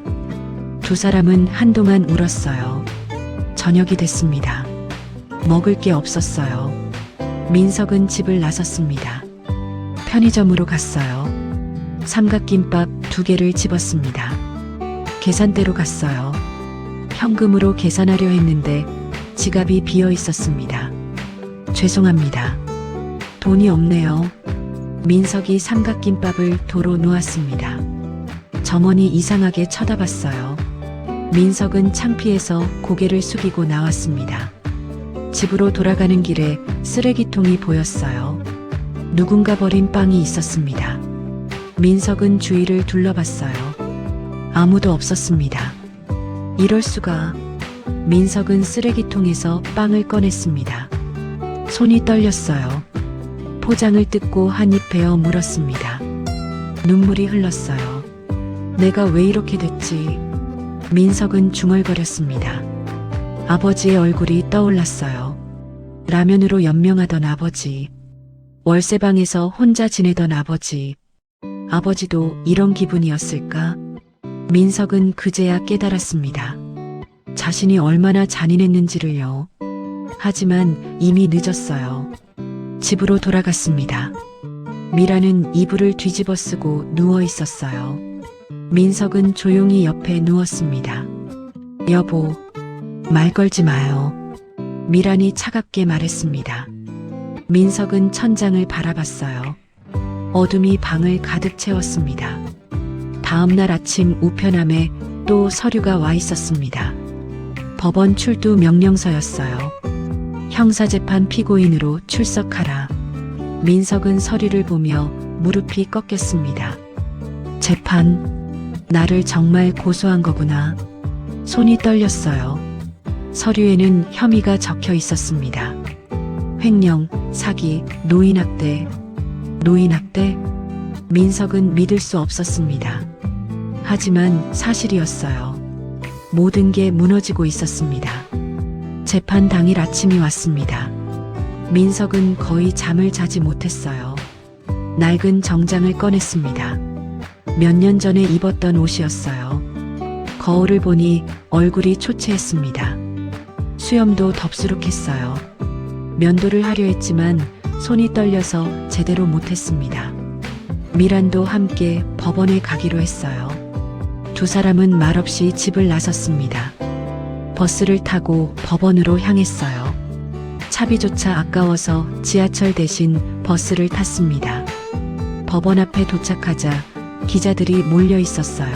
S1: 두 사람은 한동안 울었어요. 저녁이 됐습니다. 먹을 게 없었어요. 민석은 집을 나섰습니다. 편의점으로 갔어요. 삼각김밥 2개를 집었습니다. 계산대로 갔어요. 현금으로 계산하려 했는데 지갑이 비어 있었습니다. 죄송합니다. 돈이 없네요. 민석이 삼각김밥을 도로 놓았습니다. 점원이 이상하게 쳐다봤어요. 민석은 창피해서 고개를 숙이고 나왔습니다. 집으로 돌아가는 길에 쓰레기통이 보였어요. 누군가 버린 빵이 있었습니다. 민석은 주위를 둘러봤어요. 아무도 없었습니다. 이럴 수가. 민석은 쓰레기통에서 빵을 꺼냈습니다. 손이 떨렸어요. 포장을 뜯고 한 입 베어 물었습니다. 눈물이 흘렀어요. 내가 왜 이렇게 됐지? 민석은 중얼거렸습니다. 아버지의 얼굴이 떠올랐어요. 라면으로 연명하던 아버지. 월세방에서 혼자 지내던 아버지. 아버지도 이런 기분이었을까? 민석은 그제야 깨달았습니다. 자신이 얼마나 잔인했는지를요. 하지만 이미 늦었어요. 집으로 돌아갔습니다. 미라는 이불을 뒤집어 쓰고 누워 있었어요. 민석은 조용히 옆에 누웠습니다. 여보, 말 걸지 마요. 미란이 차갑게 말했습니다. 민석은 천장을 바라봤어요. 어둠이 방을 가득 채웠습니다. 다음 날 아침 우편함에 또 서류가 와 있었습니다. 법원 출두 명령서였어요. 형사재판 피고인으로 출석하라. 민석은 서류를 보며 무릎이 꺾였습니다. 재판, 나를 정말 고소한 거구나. 손이 떨렸어요. 서류에는 혐의가 적혀 있었습니다. 횡령, 사기, 노인학대. 노인학대? 민석은 믿을 수 없었습니다. 하지만 사실이었어요. 모든 게 무너지고 있었습니다. 재판 당일 아침이 왔습니다. 민석은 거의 잠을 자지 못했어요. 낡은 정장을 꺼냈습니다. 몇 년 전에 입었던 옷이었어요. 거울을 보니 얼굴이 초췌했습니다. 수염도 덥수룩했어요. 면도를 하려 했지만 손이 떨려서 제대로 못했습니다. 미란도 함께 법원에 가기로 했어요. 두 사람은 말없이 집을 나섰습니다. 버스를 타고 법원으로 향했어요. 차비조차 아까워서 지하철 대신 버스를 탔습니다. 법원 앞에 도착하자 기자들이 몰려 있었어요.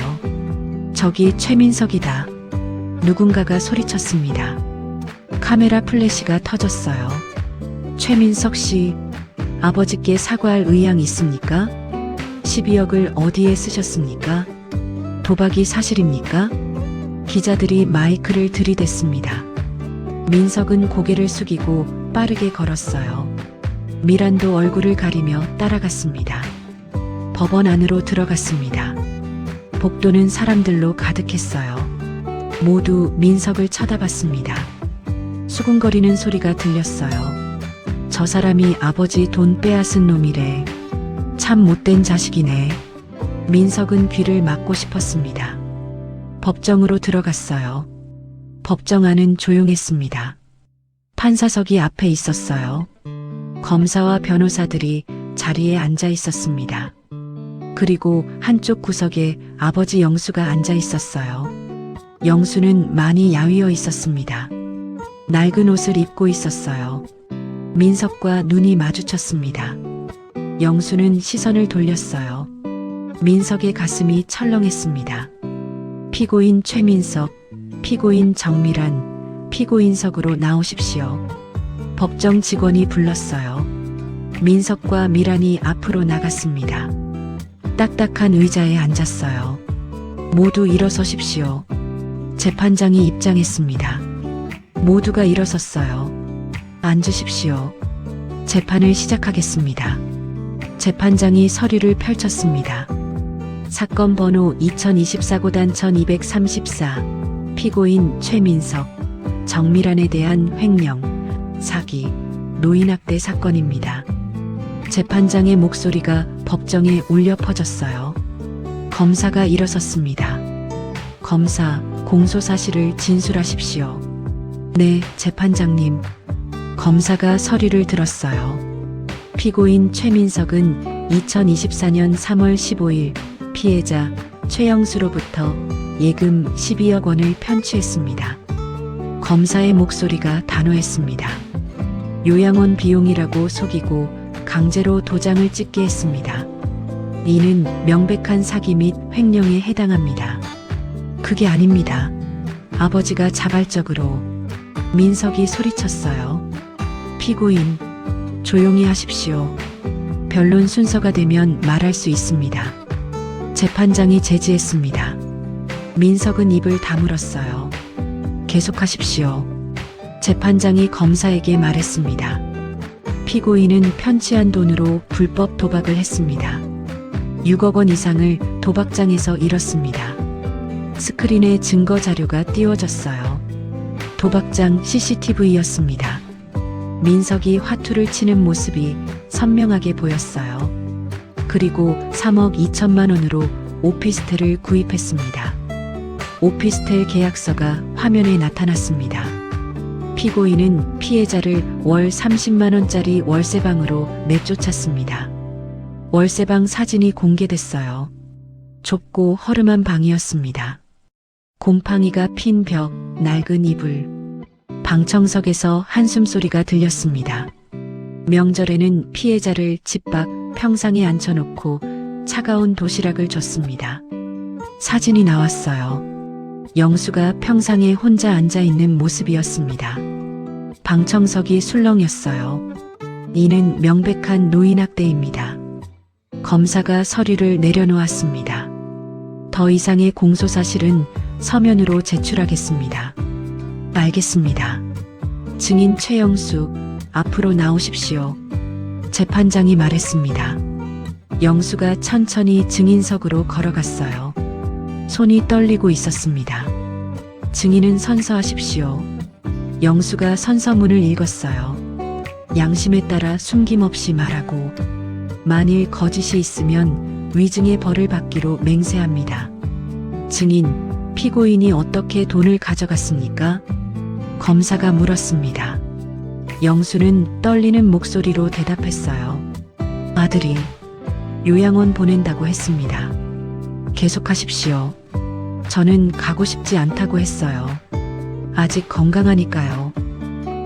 S1: 저기 최민석이다. 누군가가 소리쳤습니다. 카메라 플래시가 터졌어요. 최민석 씨, 아버지께 사과할 의향 있습니까? 12억을 어디에 쓰셨습니까? 도박이 사실입니까? 기자들이 마이크를 들이댔습니다. 민석은 고개를 숙이고 빠르게 걸었어요. 미란도 얼굴을 가리며 따라갔습니다. 법원 안으로 들어갔습니다. 복도는 사람들로 가득했어요. 모두 민석을 쳐다봤습니다. 수군거리는 소리가 들렸어요. 저 사람이 아버지 돈 빼앗은 놈이래. 참 못된 자식이네. 민석은 귀를 막고 싶었습니다. 법정으로 들어갔어요. 법정 안은 조용했습니다. 판사석이 앞에 있었어요. 검사와 변호사들이 자리에 앉아 있었습니다. 그리고 한쪽 구석에 아버지 영수가 앉아 있었어요. 영수는 많이 야위어 있었습니다. 낡은 옷을 입고 있었어요. 민석과 눈이 마주쳤습니다. 영수는 시선을 돌렸어요. 민석의 가슴이 철렁했습니다. 피고인 최민석, 피고인 정미란, 피고인석으로 나오십시오. 법정 직원이 불렀어요. 민석과 미란이 앞으로 나갔습니다. 딱딱한 의자에 앉았어요. 모두 일어서십시오. 재판장이 입장했습니다. 모두가 일어섰어요. 앉으십시오. 재판을 시작하겠습니다. 재판장이 서류를 펼쳤습니다. 사건 번호 2024고단 1234, 피고인 최민석, 정미란에 대한 횡령, 사기, 노인학대 사건입니다. 재판장의 목소리가 법정에 울려 퍼졌어요. 검사가 일어섰습니다. 검사, 공소 사실을 진술하십시오. 네, 재판장님. 검사가 서류를 들었어요. 피고인 최민석은 2024년 3월 15일 피해자 최영수로부터 예금 12억 원을 편취했습니다. 검사의 목소리가 단호했습니다. 요양원 비용이라고 속이고 강제로 도장을 찍게 했습니다. 이는 명백한 사기 및 횡령에 해당합니다. 그게 아닙니다. 아버지가 자발적으로. 민석이 소리쳤어요. 피고인, 조용히 하십시오. 변론 순서가 되면 말할 수 있습니다. 재판장이 제지했습니다. 민석은 입을 다물었어요. 계속하십시오. 재판장이 검사에게 말했습니다. 피고인은 편취한 돈으로 불법 도박을 했습니다. 6억 원 이상을 도박장에서 잃었습니다. 스크린에 증거 자료가 띄워졌어요. 도박장 CCTV였습니다. 민석이 화투를 치는 모습이 선명하게 보였어요. 그리고 3억 2천만 원으로 오피스텔을 구입했습니다. 오피스텔 계약서가 화면에 나타났습니다. 피고인은 피해자를 월 30만 원짜리 월세방으로 내쫓았습니다. 월세방 사진이 공개됐어요. 좁고 허름한 방이었습니다. 곰팡이가 핀 벽, 낡은 이불. 방청석에서 한숨소리가 들렸습니다. 명절에는 피해자를 집 밖 평상에 앉혀놓고 차가운 도시락을 줬습니다. 사진이 나왔어요. 영수가 평상에 혼자 앉아있는 모습이었습니다. 방청석이 술렁였어요. 이는 명백한 노인학대입니다. 검사가 서류를 내려놓았습니다. 더 이상의 공소사실은 서면으로 제출하겠습니다. 알겠습니다. 증인 최영수, 앞으로 나오십시오. 재판장이 말했습니다. 영수가 천천히 증인석으로 걸어갔어요. 손이 떨리고 있었습니다. 증인은 선서하십시오. 영수가 선서문을 읽었어요. 양심에 따라 숨김없이 말하고 만일 거짓이 있으면 위증의 벌을 받기로 맹세합니다. 증인, 피고인이 어떻게 돈을 가져갔습니까? 검사가 물었습니다. 영수는 떨리는 목소리로 대답했어요. 아들이 요양원 보낸다고 했습니다. 계속하십시오. 저는 가고 싶지 않다고 했어요. 아직 건강하니까요.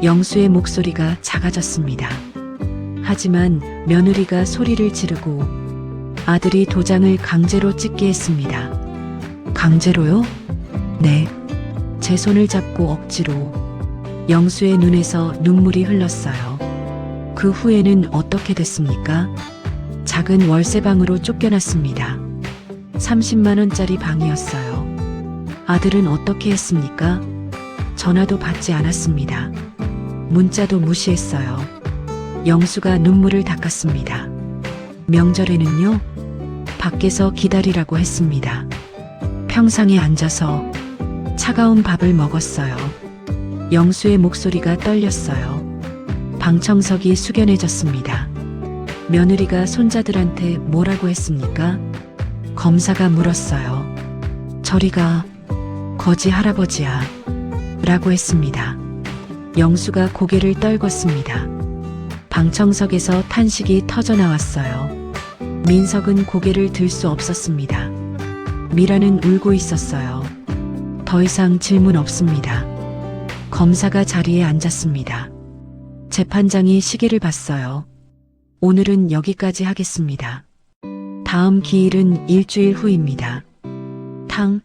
S1: 영수의 목소리가 작아졌습니다. 하지만 며느리가 소리를 지르고 아들이 도장을 강제로 찍게 했습니다. 강제로요? 네. 제 손을 잡고 억지로. 영수의 눈에서 눈물이 흘렀어요. 그 후에는 어떻게 됐습니까? 작은 월세방으로 쫓겨났습니다. 30만 원짜리 방이었어요. 아들은 어떻게 했습니까? 전화도 받지 않았습니다. 문자도 무시했어요. 영수가 눈물을 닦았습니다. 명절에는요, 밖에서 기다리라고 했습니다. 평상에 앉아서 차가운 밥을 먹었어요. 영수의 목소리가 떨렸어요. 방청석이 숙연해졌습니다. 며느리가 손자들한테 뭐라고 했습니까? 검사가 물었어요. 저리가, 거지 할아버지야. 라고 했습니다. 영수가 고개를 떨궜습니다. 방청석에서 탄식이 터져 나왔어요. 민석은 고개를 들 수 없었습니다. 미라는 울고 있었어요. 더 이상 질문 없습니다. 검사가 자리에 앉았습니다. 재판장이 시계를 봤어요. 오늘은 여기까지 하겠습니다. 다음 기일은 일주일 후입니다. 탕,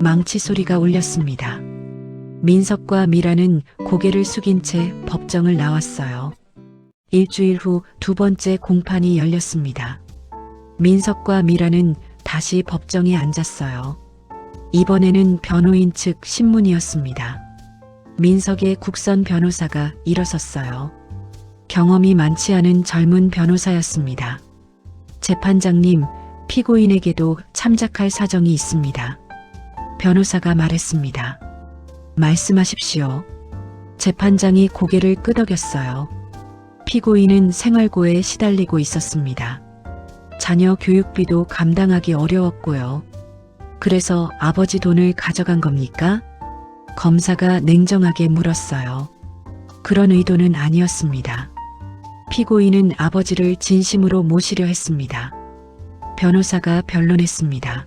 S1: 망치 소리가 울렸습니다. 민석과 미라는 고개를 숙인 채 법정을 나왔어요. 일주일 후 두 번째 공판이 열렸습니다. 민석과 미라는 다시 법정에 앉았어요. 이번에는 변호인 측 신문이었습니다. 민석의 국선 변호사가 일어섰어요. 경험이 많지 않은 젊은 변호사였습니다. 재판장님, 피고인에게도 참작할 사정이 있습니다. 변호사가 말했습니다. 말씀하십시오. 재판장이 고개를 끄덕였어요. 피고인은 생활고에 시달리고 있었습니다. 자녀 교육비도 감당하기 어려웠고요. 그래서 아버지 돈을 가져간 겁니까? 검사가 냉정하게 물었어요. 그런 의도는 아니었습니다. 피고인은 아버지를 진심으로 모시려 했습니다. 변호사가 변론했습니다.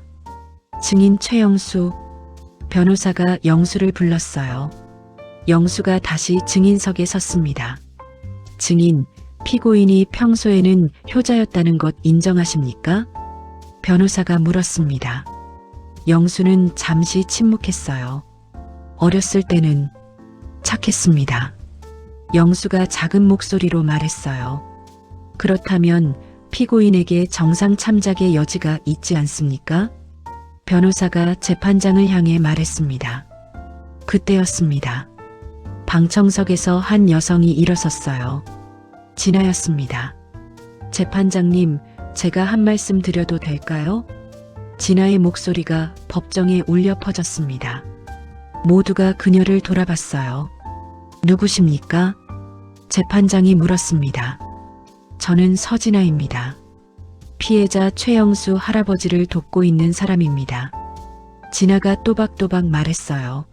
S1: 증인 최영수, 변호사가 영수를 불렀어요. 영수가 다시 증인석에 섰습니다. 증인, 피고인이 평소에는 효자였다는 것 인정하십니까? 변호사가 물었습니다. 영수는 잠시 침묵했어요. 어렸을 때는 착했습니다. 영수가 작은 목소리로 말했어요. 그렇다면 피고인에게 정상 참작의 여지가 있지 않습니까? 변호사가 재판장을 향해 말했습니다. 그때였습니다. 방청석에서 한 여성이 일어섰어요. 진아였습니다. 재판장님, 제가 한 말씀 드려도 될까요? 진아의 목소리가 법정에 울려 퍼졌습니다. 모두가 그녀를 돌아봤어요. 누구십니까? 재판장이 물었습니다. 저는 서진아입니다. 피해자 최영수 할아버지를 돕고 있는 사람입니다. 진아가 또박또박 말했어요.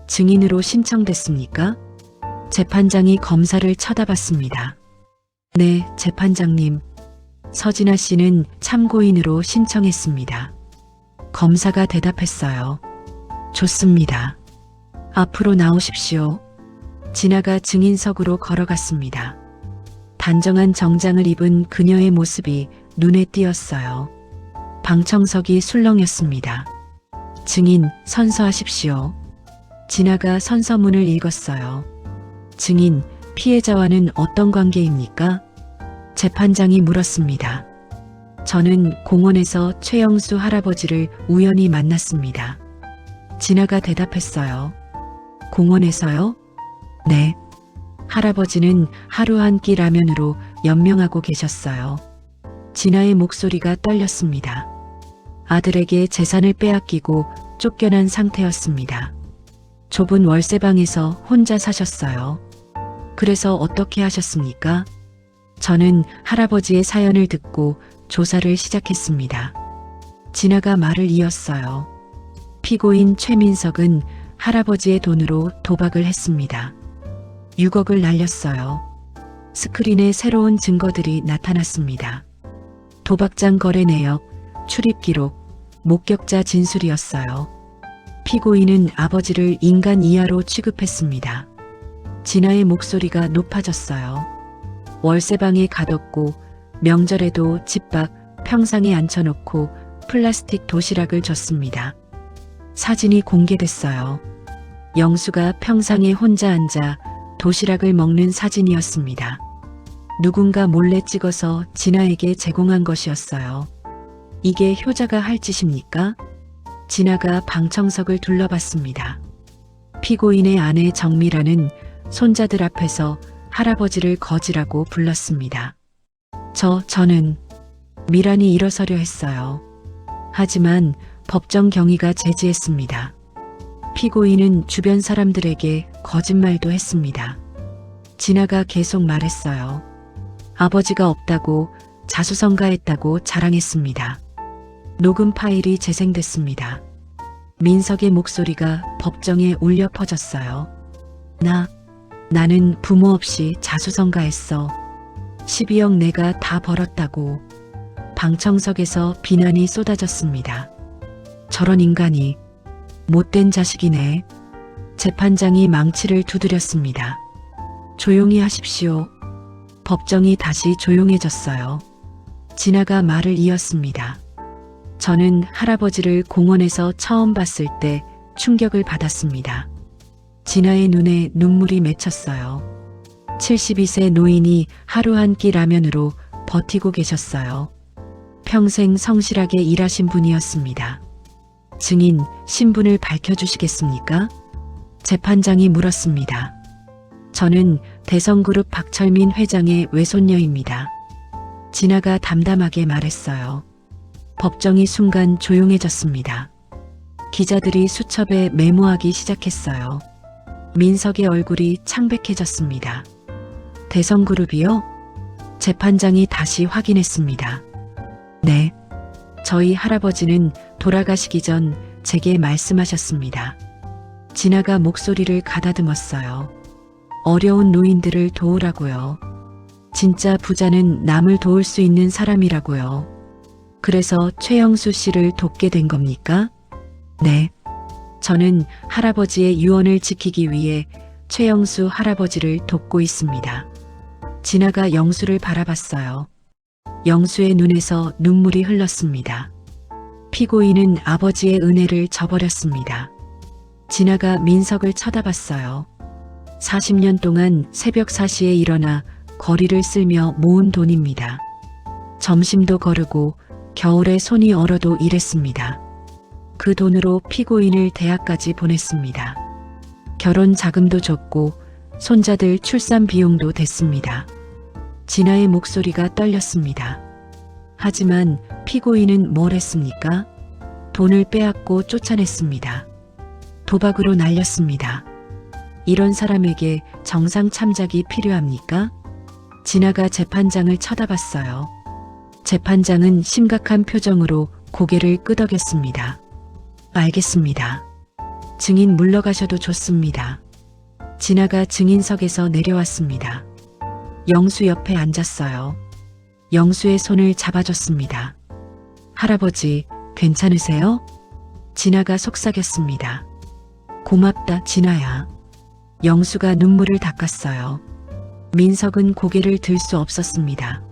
S1: 증인으로 신청됐습니까? 재판장이 검사를 쳐다봤습니다. 네, 재판장님. 서진아 씨는 참고인으로 신청했습니다. 검사가 대답했어요. 좋습니다. 앞으로 나오십시오. 진아가 증인석으로 걸어갔습니다. 단정한 정장을 입은 그녀의 모습이 눈에 띄었어요. 방청석이 술렁였습니다. 증인, 선서하십시오. 진아가 선서문을 읽었어요. 증인, 피해자와는 어떤 관계입니까? 재판장이 물었습니다. 저는 공원에서 최영수 할아버지를 우연히 만났습니다. 진아가 대답했어요. 공원에서요? 네. 할아버지는 하루 한 끼 라면으로 연명하고 계셨어요. 진아의 목소리가 떨렸습니다. 아들에게 재산을 빼앗기고 쫓겨난 상태였습니다. 좁은 월세방에서 혼자 사셨어요. 그래서 어떻게 하셨습니까? 저는 할아버지의 사연을 듣고 조사를 시작했습니다. 진아가 말을 이었어요. 피고인 최민석은 할아버지의 돈으로 도박을 했습니다. 6억을 날렸어요. 스크린에 새로운 증거들이 나타났습니다. 도박장 거래 내역, 출입 기록, 목격자 진술이었어요. 피고인은 아버지를 인간 이하로 취급했습니다. 진아의 목소리가 높아졌어요. 월세방에 가뒀고 명절에도 집 밖 평상에 앉혀놓고 플라스틱 도시락을 줬습니다. 사진이 공개됐어요. 영수가 평상에 혼자 앉아 도시락을 먹는 사진이었습니다. 누군가 몰래 찍어서 진아에게 제공한 것이었어요. 이게 효자가 할 짓입니까? 진아가 방청석을 둘러봤습니다. 피고인의 아내 정미라는 손자들 앞에서 할아버지를 거지라고 불렀습니다. 저는 미란이 일어서려 했어요. 하지만 법정 경위가 제지했습니다. 피고인은 주변 사람들에게 거짓말도 했습니다. 진아가 계속 말했어요. 아버지가 없다고 자수성가했다고 자랑했습니다. 녹음 파일이 재생됐습니다. 민석의 목소리가 법정에 울려 퍼졌어요. 나는 부모 없이 자수성가했어. 12억 내가 다 벌었다고. 방청석에서 비난이 쏟아졌습니다. 저런 인간이, 못된 자식이네. 재판장이 망치를 두드렸습니다. 조용히 하십시오. 법정이 다시 조용해졌어요. 진아가 말을 이었습니다. 저는 할아버지를 공원에서 처음 봤을 때 충격을 받았습니다. 진아의 눈에 눈물이 맺혔어요. 72세 노인이 하루 한 끼 라면으로 버티고 계셨어요. 평생 성실하게 일하신 분이었습니다. 증인, 신분을 밝혀주시겠습니까? 재판장이 물었습니다. 저는 대성그룹 박철민 회장의 외손녀입니다. 진아가 담담하게 말했어요. 법정이 순간 조용해졌습니다. 기자들이 수첩에 메모하기 시작했어요. 민석의 얼굴이 창백해졌습니다. 대성그룹이요? 재판장이 다시 확인했습니다. 네. 저희 할아버지는 돌아가시기 전 제게 말씀하셨습니다. 진아가 목소리를 가다듬었어요. 어려운 노인들을 도우라고요. 진짜 부자는 남을 도울 수 있는 사람이라고요. 그래서 최영수 씨를 돕게 된 겁니까? 네. 저는 할아버지의 유언을 지키기 위해 최영수 할아버지를 돕고 있습니다. 진아가 영수를 바라봤어요. 영수의 눈에서 눈물이 흘렀습니다. 피고인은 아버지의 은혜를 저버렸습니다. 진아가 민석을 쳐다봤어요. 40년 동안 새벽 4시에 일어나 거리를 쓸며 모은 돈입니다. 점심도 거르고 겨울에 손이 얼어도 일했습니다. 그 돈으로 피고인을 대학까지 보냈습니다. 결혼 자금도 줬고 손자들 출산 비용도 댔습니다. 진아의 목소리가 떨렸습니다. 하지만 피고인은 뭘 했습니까? 돈을 빼앗고 쫓아냈습니다. 도박으로 날렸습니다. 이런 사람에게 정상 참작이 필요합니까? 진아가 재판장을 쳐다봤어요. 재판장은 심각한 표정으로 고개를 끄덕였습니다. 알겠습니다. 증인 물러가셔도 좋습니다. 진아가 증인석에서 내려왔습니다. 영수 옆에 앉았어요. 영수의 손을 잡아줬습니다. 할아버지, 괜찮으세요? 진아가 속삭였습니다. 고맙다, 진아야. 영수가 눈물을 닦았어요. 민석은 고개를 들 수 없었습니다.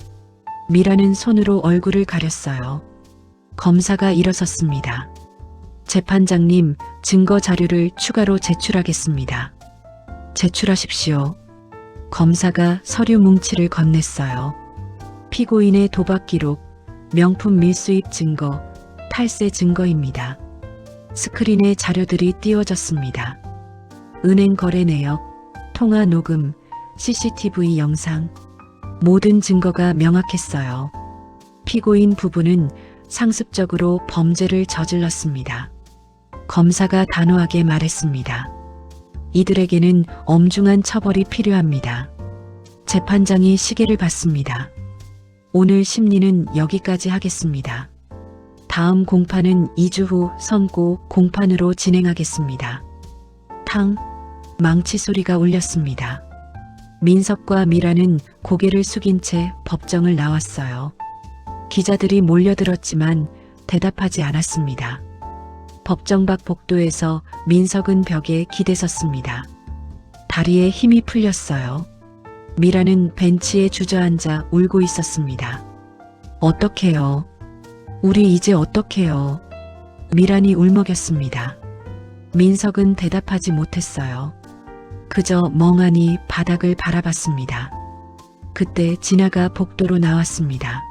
S1: 미라는 손으로 얼굴을 가렸어요. 검사가 일어섰습니다. 재판장님, 증거 자료를 추가로 제출하겠습니다. 제출하십시오. 검사가 서류 뭉치를 건넸어요. 피고인의 도박 기록, 명품 밀수입 증거, 탈세 증거입니다. 스크린에 자료들이 띄워졌습니다. 은행 거래 내역, 통화 녹음, CCTV 영상, 모든 증거가 명확했어요. 피고인 부부는 상습적으로 범죄를 저질렀습니다. 검사가 단호하게 말했습니다. 이들에게는 엄중한 처벌이 필요합니다. 재판장이 시계를 봤습니다. 오늘 심리는 여기까지 하겠습니다. 다음 공판은 2주 후 선고 공판으로 진행하겠습니다. 탕, 망치 소리가 울렸습니다. 민석과 미라는 고개를 숙인 채 법정을 나왔어요. 기자들이 몰려들었지만 대답하지 않았습니다. 법정 밖 복도에서 민석은 벽에 기대섰습니다. 다리에 힘이 풀렸어요. 미라는 벤치에 주저앉아 울고 있었습니다. 어떡해요? 우리 이제 어떡해요? 미란이 울먹였습니다. 민석은 대답하지 못했어요. 그저 멍하니 바닥을 바라봤습니다. 그때 진아가 복도로 나왔습니다.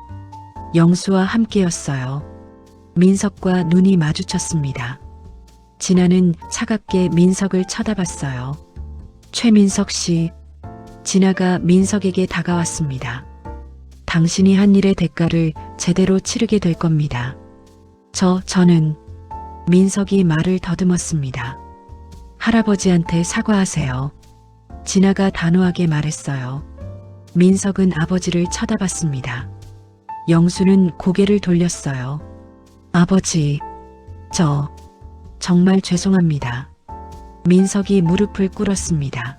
S1: 영수와 함께였어요. 민석과 눈이 마주쳤습니다. 진아는 차갑게 민석을 쳐다봤어요. 최민석 씨, 진아가 민석에게 다가왔습니다. 당신이 한 일의 대가를 제대로 치르게 될 겁니다. 저는 민석이 말을 더듬었습니다. 할아버지한테 사과하세요. 진아가 단호하게 말했어요. 민석은 아버지를 쳐다봤습니다. 영수는 고개를 돌렸어요. 아버지, 정말 죄송합니다. 민석이 무릎을 꿇었습니다.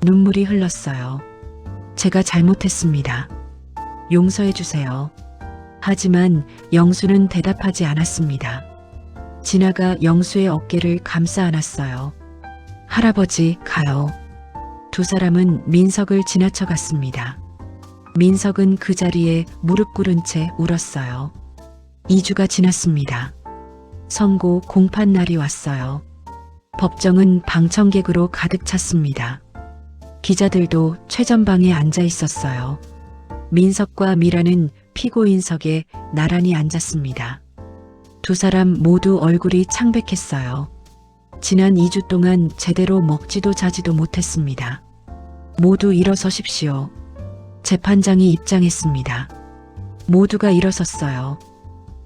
S1: 눈물이 흘렀어요. 제가 잘못했습니다. 용서해 주세요. 하지만 영수는 대답하지 않았습니다. 진아가 영수의 어깨를 감싸 안았어요. 할아버지, 가요. 두 사람은 민석을 지나쳐 갔습니다. 민석은 그 자리에 무릎 꿇은 채 울었어요. 2주가 지났습니다. 선고 공판 날이 왔어요. 법정은 방청객으로 가득 찼습니다. 기자들도 최전방에 앉아 있었어요. 민석과 미라는 피고인석에 나란히 앉았습니다. 두 사람 모두 얼굴이 창백했어요. 지난 2주 동안 제대로 먹지도 자지도 못했습니다. 모두 일어서십시오. 재판장이 입장했습니다. 모두가 일어섰어요.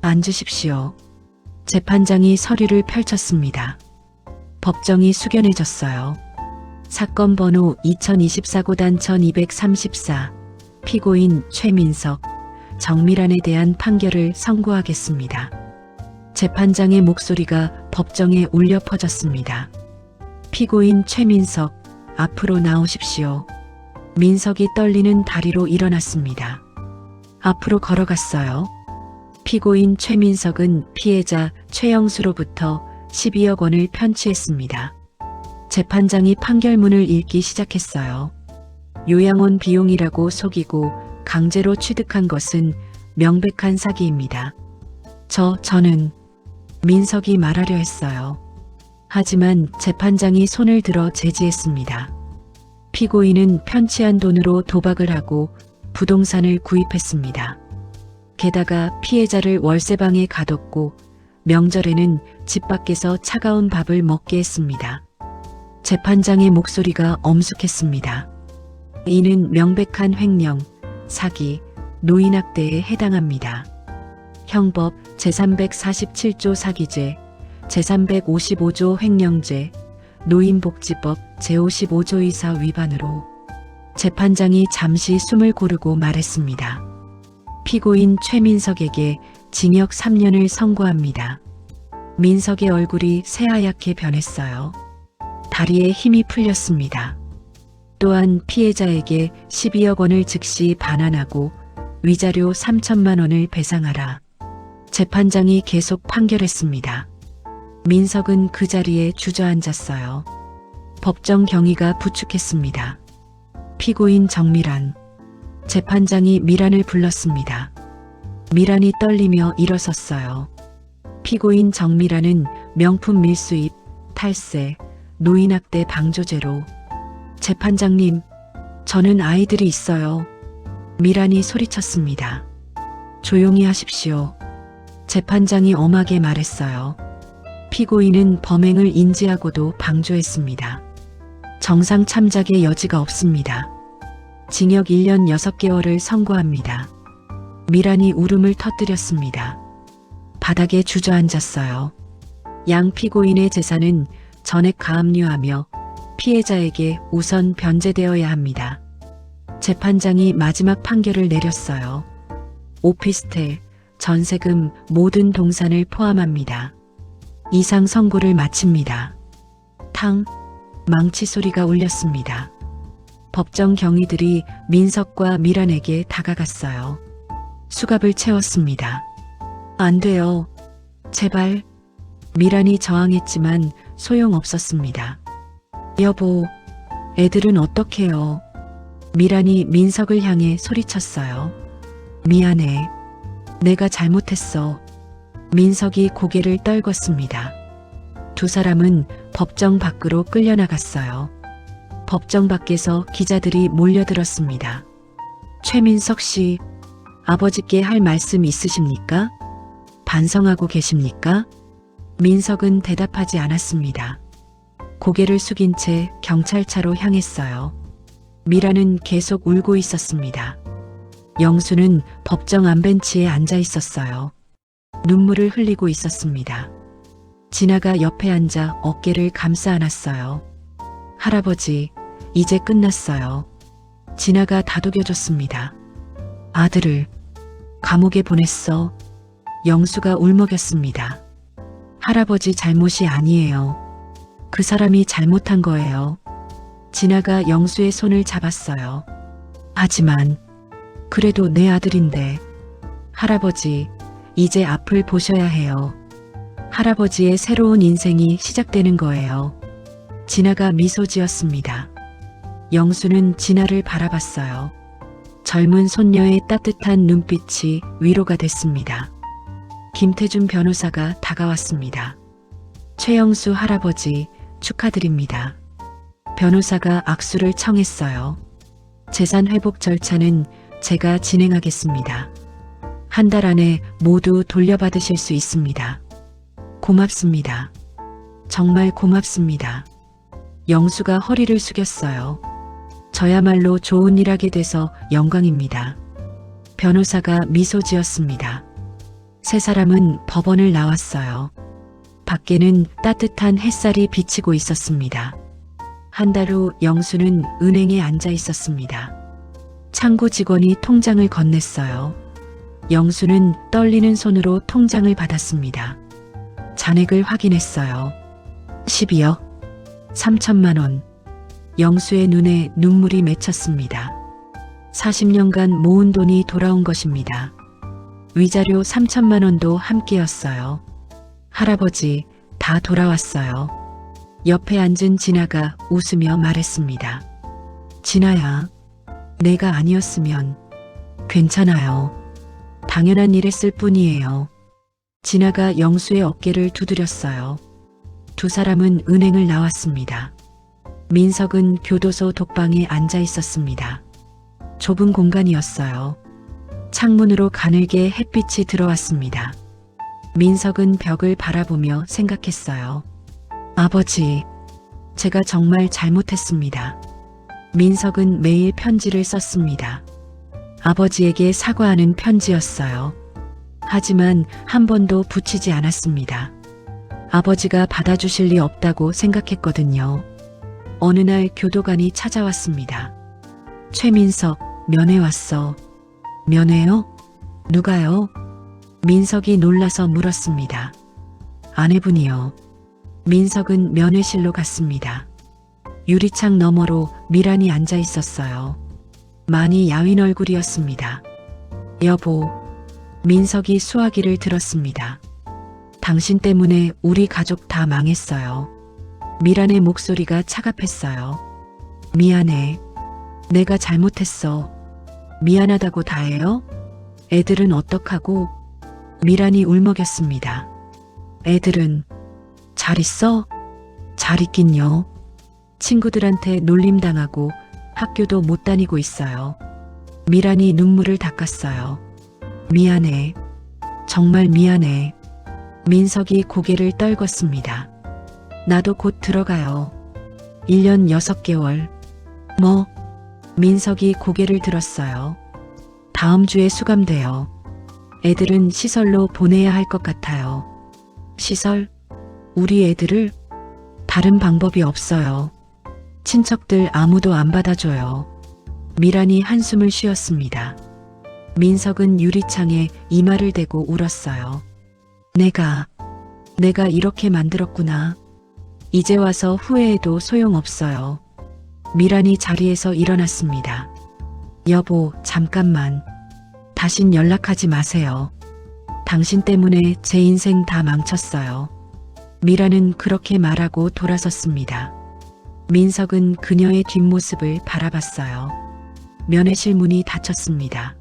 S1: 앉으십시오. 재판장이 서류를 펼쳤습니다. 법정이 숙연해졌어요. 사건 번호 2024고단 1234 피고인 최민석, 정미란에 대한 판결을 선고하겠습니다. 재판장의 목소리가 법정에 울려 퍼졌습니다. 피고인 최민석, 앞으로 나오십시오. 민석이 떨리는 다리로 일어났습니다. 앞으로 걸어갔어요. 피고인 최민석은 피해자 최영수로부터 12억 원을 편취했습니다. 재판장이 판결문을 읽기 시작했어요. 요양원 비용이라고 속이고 강제로 취득한 것은 명백한 사기입니다. 저는 민석이 말하려 했어요. 하지만 재판장이 손을 들어 제지했습니다. 피고인은 편취한 돈으로 도박을 하고 부동산을 구입했습니다. 게다가 피해자를 월세방에 가뒀고 명절에는 집 밖에서 차가운 밥을 먹게 했습니다. 재판장의 목소리가 엄숙했습니다. 이는 명백한 횡령, 사기, 노인학대에 해당합니다. 형법 제347조 사기죄, 제355조 횡령죄, 노인복지법 제55조 이사 위반으로 재판장이 잠시 숨을 고르고 말했습니다. 피고인 최민석에게 징역 3년을 선고합니다. 민석의 얼굴이 새하얗게 변했어요. 다리에 힘이 풀렸습니다. 또한 피해자에게 12억 원을 즉시 반환하고 위자료 3천만 원을 배상하라. 재판장이 계속 판결했습니다. 민석은 그 자리에 주저앉았어요. 법정 경위가 부축했습니다. 피고인 정미란. 재판장이 미란을 불렀습니다. 미란이 떨리며 일어섰어요. 피고인 정미란은 명품 밀수입, 탈세, 노인학대 방조죄로. 재판장님, 저는 아이들이 있어요. 미란이 소리쳤습니다. 조용히 하십시오. 재판장이 엄하게 말했어요. 피고인은 범행을 인지하고도 방조했습니다. 정상 참작의 여지가 없습니다. 징역 1년 6개월을 선고합니다. 미란이 울음을 터뜨렸습니다. 바닥에 주저앉았어요. 양 피고인의 재산은 전액 가압류하며 피해자에게 우선 변제되어야 합니다. 재판장이 마지막 판결을 내렸어요. 오피스텔, 전세금 모든 동산을 포함합니다. 이상 선고를 마칩니다. 탕, 망치 소리가 울렸습니다. 법정 경위들이 민석과 미란에게 다가갔어요. 수갑을 채웠습니다. 안 돼요. 제발. 미란이 저항했지만 소용없었습니다. 여보, 애들은 어떡해요? 미란이 민석을 향해 소리쳤어요. 미안해. 내가 잘못했어. 민석이 고개를 떨궜습니다. 두 사람은 법정 밖으로 끌려나갔어요. 법정 밖에서 기자들이 몰려들었습니다. 최민석 씨, 아버지께 할 말씀 있으십니까? 반성하고 계십니까? 민석은 대답하지 않았습니다. 고개를 숙인 채 경찰차로 향했어요. 미라는 계속 울고 있었습니다. 영수는 법정 안벤치에 앉아 있었어요. 눈물을 흘리고 있었습니다. 진아가 옆에 앉아 어깨를 감싸 안았어요. 할아버지, 이제 끝났어요. 진아가 다독여줬습니다. 아들을 감옥에 보냈어. 영수가 울먹였습니다. 할아버지 잘못이 아니에요. 그 사람이 잘못한 거예요. 진아가 영수의 손을 잡았어요. 하지만 그래도 내 아들인데. 할아버지, 이제 앞을 보셔야 해요. 할아버지의 새로운 인생이 시작되는 거예요. 진아가 미소 지었습니다. 영수는 진아를 바라봤어요. 젊은 손녀의 따뜻한 눈빛이 위로가 됐습니다. 김태준 변호사가 다가왔습니다. 최영수 할아버지 축하드립니다. 변호사가 악수를 청했어요. 재산 회복 절차는 제가 진행하겠습니다. 한 달 안에 모두 돌려받으실 수 있습니다. 고맙습니다. 정말 고맙습니다. 영수가 허리를 숙였어요. 저야말로 좋은 일 하게 돼서 영광입니다. 변호사가 미소 지었습니다. 세 사람은 법원을 나왔어요. 밖에는 따뜻한 햇살이 비치고 있었습니다. 한 달 후 영수는 은행에 앉아 있었습니다. 창구 직원이 통장을 건넸어요. 영수는 떨리는 손으로 통장을 받았습니다. 잔액을 확인했어요. 12억 3천만 원. 영수의 눈에 눈물이 맺혔습니다. 40년간 모은 돈이 돌아온 것입니다. 위자료 3천만 원도 함께였어요. 할아버지, 다 돌아왔어요. 옆에 앉은 진아가 웃으며 말했습니다. 진아야, 내가 아니었으면. 괜찮아요. 당연한 일했을 뿐이에요. 진아가 영수의 어깨를 두드렸어요. 두 사람은 은행을 나왔습니다. 민석은 교도소 독방에 앉아 있었습니다. 좁은 공간이었어요. 창문으로 가늘게 햇빛이 들어왔습니다. 민석은 벽을 바라보며 생각했어요. 아버지, 제가 정말 잘못했습니다. 민석은 매일 편지를 썼습니다. 아버지에게 사과하는 편지였어요. 하지만 한 번도 붙이지 않았습니다. 아버지가 받아주실 리 없다고 생각했거든요. 어느 날 교도관이 찾아왔습니다. 최민석, 면회 왔어. 면회요? 누가요? 민석이 놀라서 물었습니다. 아내분이요. 민석은 면회실로 갔습니다. 유리창 너머로 미란이 앉아 있었어요. 많이 야윈 얼굴이었습니다. 여보, 민석이 수화기를 들었습니다. 당신 때문에 우리 가족 다 망했어요. 미란의 목소리가 차갑했어요. 미안해. 내가 잘못했어. 미안하다고 다해요? 애들은 어떡하고? 미란이 울먹였습니다. 애들은 잘 있어? 잘 있긴요. 친구들한테 놀림당하고 학교도 못 다니고 있어요. 미란이 눈물을 닦았어요. 미안해. 정말 미안해. 민석이 고개를 떨궜습니다. 나도 곧 들어가요. 1년 6개월. 뭐? 민석이 고개를 들었어요. 다음 주에 수감돼요. 애들은 시설로 보내야 할 것 같아요. 시설? 우리 애들을? 다른 방법이 없어요. 친척들 아무도 안 받아줘요. 미란이 한숨을 쉬었습니다. 민석은 유리창에 이마를 대고 울었어요. 내가 이렇게 만들었구나. 이제 와서 후회해도 소용없어요. 미란이 자리에서 일어났습니다. 여보, 잠깐만. 다신 연락하지 마세요. 당신 때문에 제 인생 다 망쳤어요. 미란은 그렇게 말하고 돌아섰습니다. 민석은 그녀의 뒷모습을 바라봤어요. 면회실 문이 닫혔습니다.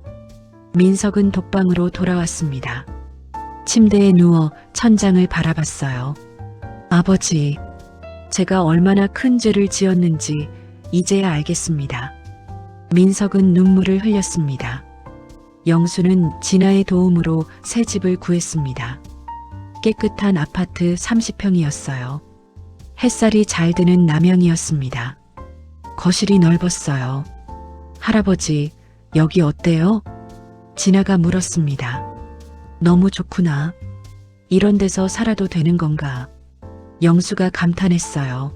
S1: 민석은 독방으로 돌아왔습니다. 침대에 누워 천장을 바라봤어요. 아버지, 제가 얼마나 큰 죄를 지었는지 이제야 알겠습니다. 민석은 눈물을 흘렸습니다. 영수는 진아의 도움으로 새 집을 구했습니다. 깨끗한 아파트 30평이었어요. 햇살이 잘 드는 남향이었습니다. 거실이 넓었어요. 할아버지, 여기 어때요? 진아가 물었습니다. 너무 좋구나. 이런 데서 살아도 되는 건가? 영수가 감탄했어요.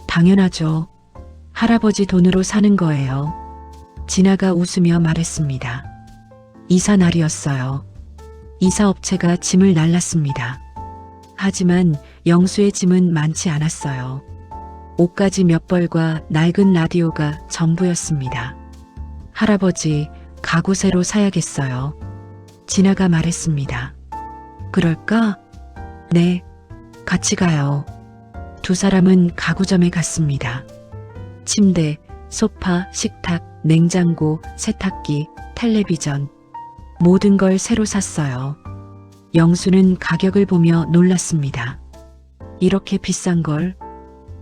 S1: 당연하죠. 할아버지 돈으로 사는 거예요. 진아가 웃으며 말했습니다. 이사 날이었어요. 이사업체가 짐을 날랐습니다. 하지만 영수의 짐은 많지 않았어요. 옷가지 몇 벌과 낡은 라디오가 전부였습니다. 할아버지, 가구 새로 사야겠어요. 진아가 말했습니다. 그럴까? 네, 같이 가요. 두 사람은 가구점에 갔습니다. 침대, 소파, 식탁, 냉장고, 세탁기, 텔레비전, 모든 걸 새로 샀어요. 영수는 가격을 보며 놀랐습니다. 이렇게 비싼 걸?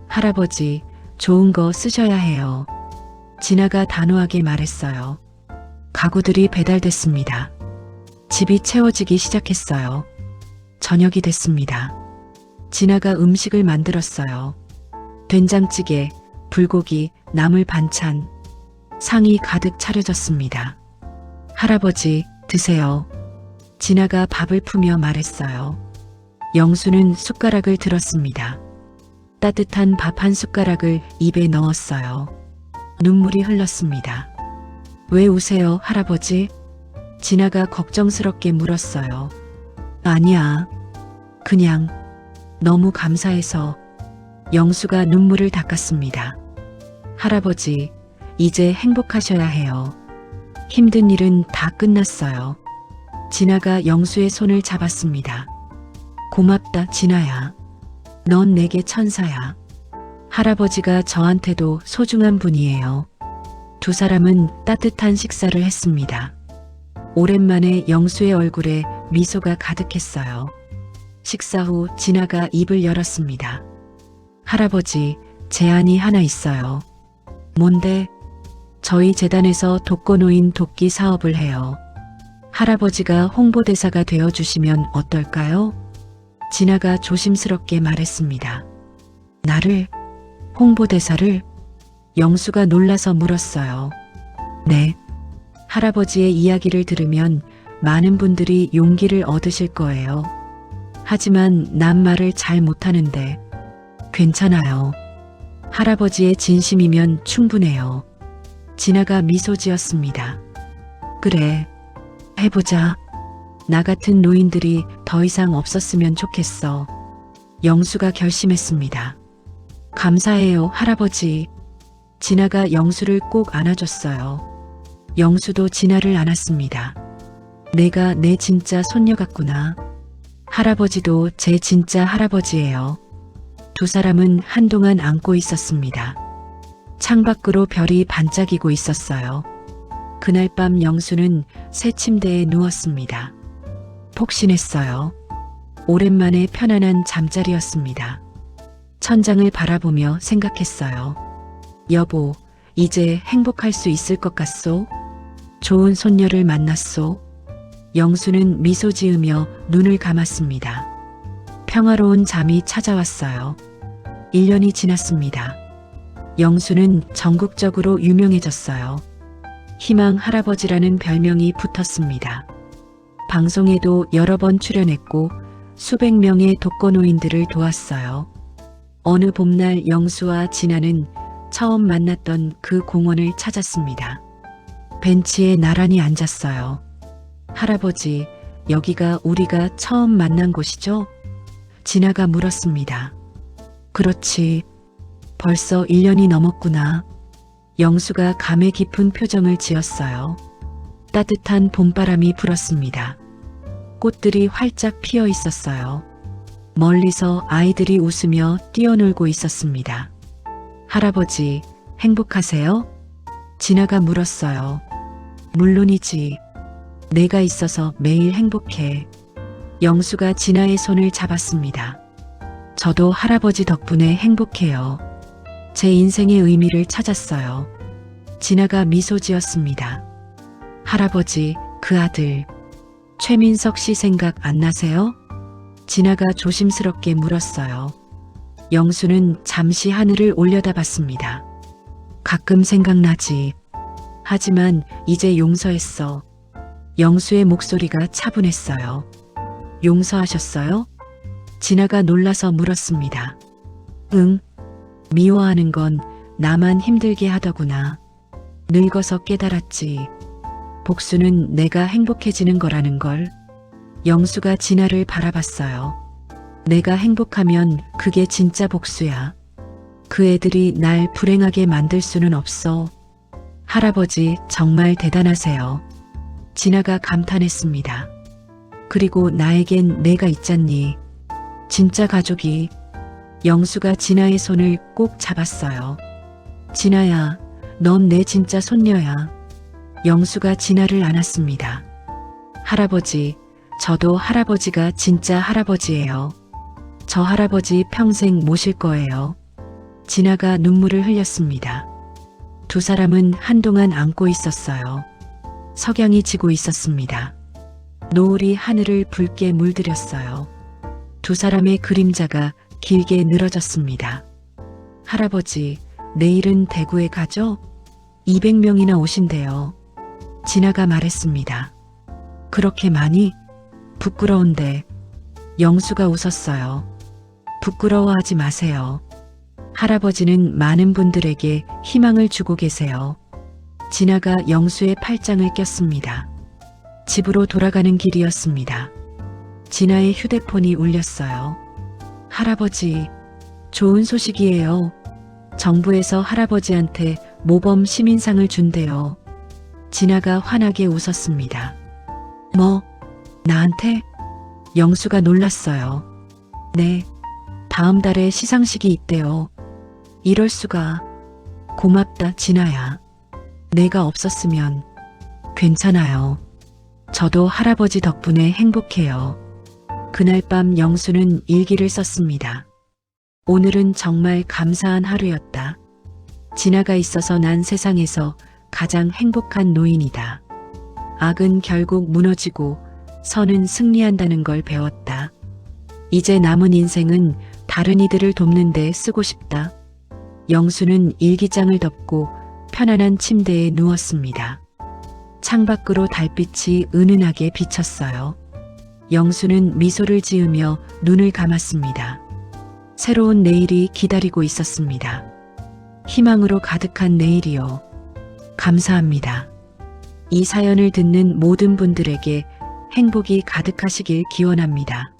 S1: 할아버지, 좋은 거 쓰셔야 해요. 진아가 단호하게 말했어요. 가구들이 배달됐습니다. 집이 채워지기 시작했어요. 저녁이 됐습니다. 진아가 음식을 만들었어요. 된장찌개, 불고기, 나물 반찬, 상이 가득 차려졌습니다. 할아버지, 드세요. 진아가 밥을 푸며 말했어요. 영수는 숟가락을 들었습니다. 따뜻한 밥 한 숟가락을 입에 넣었어요. 눈물이 흘렀습니다. 왜 우세요, 할아버지? 진아가 걱정스럽게 물었어요. 아니야. 그냥 너무 감사해서. 영수가 눈물을 닦았습니다. 할아버지, 이제 행복하셔야 해요. 힘든 일은 다 끝났어요. 진아가 영수의 손을 잡았습니다. 고맙다, 진아야. 넌 내게 천사야. 할아버지가 저한테도 소중한 분이에요. 두 사람은 따뜻한 식사를 했습니다. 오랜만에 영수의 얼굴에 미소가 가득했어요. 식사 후 진아가 입을 열었습니다. 할아버지, 제안이 하나 있어요. 뭔데? 저희 재단에서 독거노인 돕기 사업을 해요. 할아버지가 홍보대사가 되어주시면 어떨까요? 진아가 조심스럽게 말했습니다. 나를? 홍보대사를? 영수가 놀라서 물었어요. 네. 할아버지의 이야기를 들으면 많은 분들이 용기를 얻으실 거예요. 하지만 난 말을 잘 못하는데. 괜찮아요. 할아버지의 진심이면 충분해요. 진아가 미소 지었습니다. 그래, 해보자. 나 같은 노인들이 더 이상 없었으면 좋겠어. 영수가 결심했습니다. 감사해요, 할아버지. 진아가 영수를 꼭 안아줬어요. 영수도 진아를 안았습니다. 내가 내 진짜 손녀 같구나. 할아버지도 제 진짜 할아버지예요. 두 사람은 한동안 안고 있었습니다. 창밖으로 별이 반짝이고 있었어요. 그날 밤 영수는 새 침대에 누웠습니다. 폭신했어요. 오랜만에 편안한 잠자리였습니다. 천장을 바라보며 생각했어요. 여보, 이제 행복할 수 있을 것 같소? 좋은 손녀를 만났소? 영수는 미소 지으며 눈을 감았습니다. 평화로운 잠이 찾아왔어요. 1년이 지났습니다. 영수는 전국적으로 유명해졌어요. 희망 할아버지라는 별명이 붙었습니다. 방송에도 여러 번 출연했고 수백 명의 독거노인들을 도왔어요. 어느 봄날 영수와 진아는 처음 만났던 그 공원을 찾았습니다. 벤치에 나란히 앉았어요. 할아버지, 여기가 우리가 처음 만난 곳이죠? 진아가 물었습니다. 그렇지. 벌써 1년이 넘었구나. 영수가 감회 깊은 표정을 지었어요. 따뜻한 봄바람이 불었습니다. 꽃들이 활짝 피어 있었어요. 멀리서 아이들이 웃으며 뛰어놀고 있었습니다. 할아버지, 행복하세요? 진아가 물었어요. 물론이지. 내가 있어서 매일 행복해. 영수가 진아의 손을 잡았습니다. 저도 할아버지 덕분에 행복해요. 제 인생의 의미를 찾았어요. 진아가 미소 지었습니다. 할아버지, 그 아들, 최민석 씨 생각 안 나세요? 진아가 조심스럽게 물었어요. 영수는 잠시 하늘을 올려다봤습니다. 가끔 생각나지. 하지만 이제 용서했어. 영수의 목소리가 차분했어요. 용서하셨어요? 진아가 놀라서 물었습니다. 응, 미워하는 건 나만 힘들게 하더구나. 늙어서 깨달았지. 복수는 내가 행복해지는 거라는 걸. 영수가 진아를 바라봤어요. 내가 행복하면 그게 진짜 복수야. 그 애들이 날 불행하게 만들 수는 없어. 할아버지 정말 대단하세요. 진아가 감탄했습니다. 그리고 나에겐 내가 있잖니. 진짜 가족이. 영수가 진아의 손을 꼭 잡았어요. 진아야, 넌 내 진짜 손녀야. 영수가 진아를 안았습니다. 할아버지, 저도 할아버지가 진짜 할아버지예요. 저 할아버지 평생 모실 거예요. 진아가 눈물을 흘렸습니다. 두 사람은 한동안 안고 있었어요. 석양이 지고 있었습니다. 노을이 하늘을 붉게 물들였어요. 두 사람의 그림자가 길게 늘어졌습니다. 할아버지, 내일은 대구에 가죠? 200명이나 오신대요. 진아가 말했습니다. 그렇게 많이? 부끄러운데. 영수가 웃었어요. 부끄러워하지 마세요. 할아버지는 많은 분들에게 희망을 주고 계세요. 진아가 영수의 팔짱을 꼈습니다. 집으로 돌아가는 길이었습니다. 진아의 휴대폰이 울렸어요. 할아버지, 좋은 소식이에요. 정부에서 할아버지한테 모범 시민상을 준대요. 진아가 환하게 웃었습니다. 뭐, 나한테? 영수가 놀랐어요. 네, 다음 달에 시상식이 있대요. 이럴 수가. 고맙다, 진아야. 내가 없었으면. 괜찮아요. 저도 할아버지 덕분에 행복해요. 그날 밤 영수는 일기를 썼습니다. 오늘은 정말 감사한 하루였다. 진아가 있어서 난 세상에서 가장 행복한 노인이다. 악은 결국 무너지고 선은 승리한다는 걸 배웠다. 이제 남은 인생은 다른 이들을 돕는 데 쓰고 싶다. 영수는 일기장을 덮고 편안한 침대에 누웠습니다. 창밖으로 달빛이 은은하게 비쳤어요. 영수는 미소를 지으며 눈을 감았습니다. 새로운 내일이 기다리고 있었습니다. 희망으로 가득한 내일이요. 감사합니다. 이 사연을 듣는 모든 분들에게 행복이 가득하시길 기원합니다.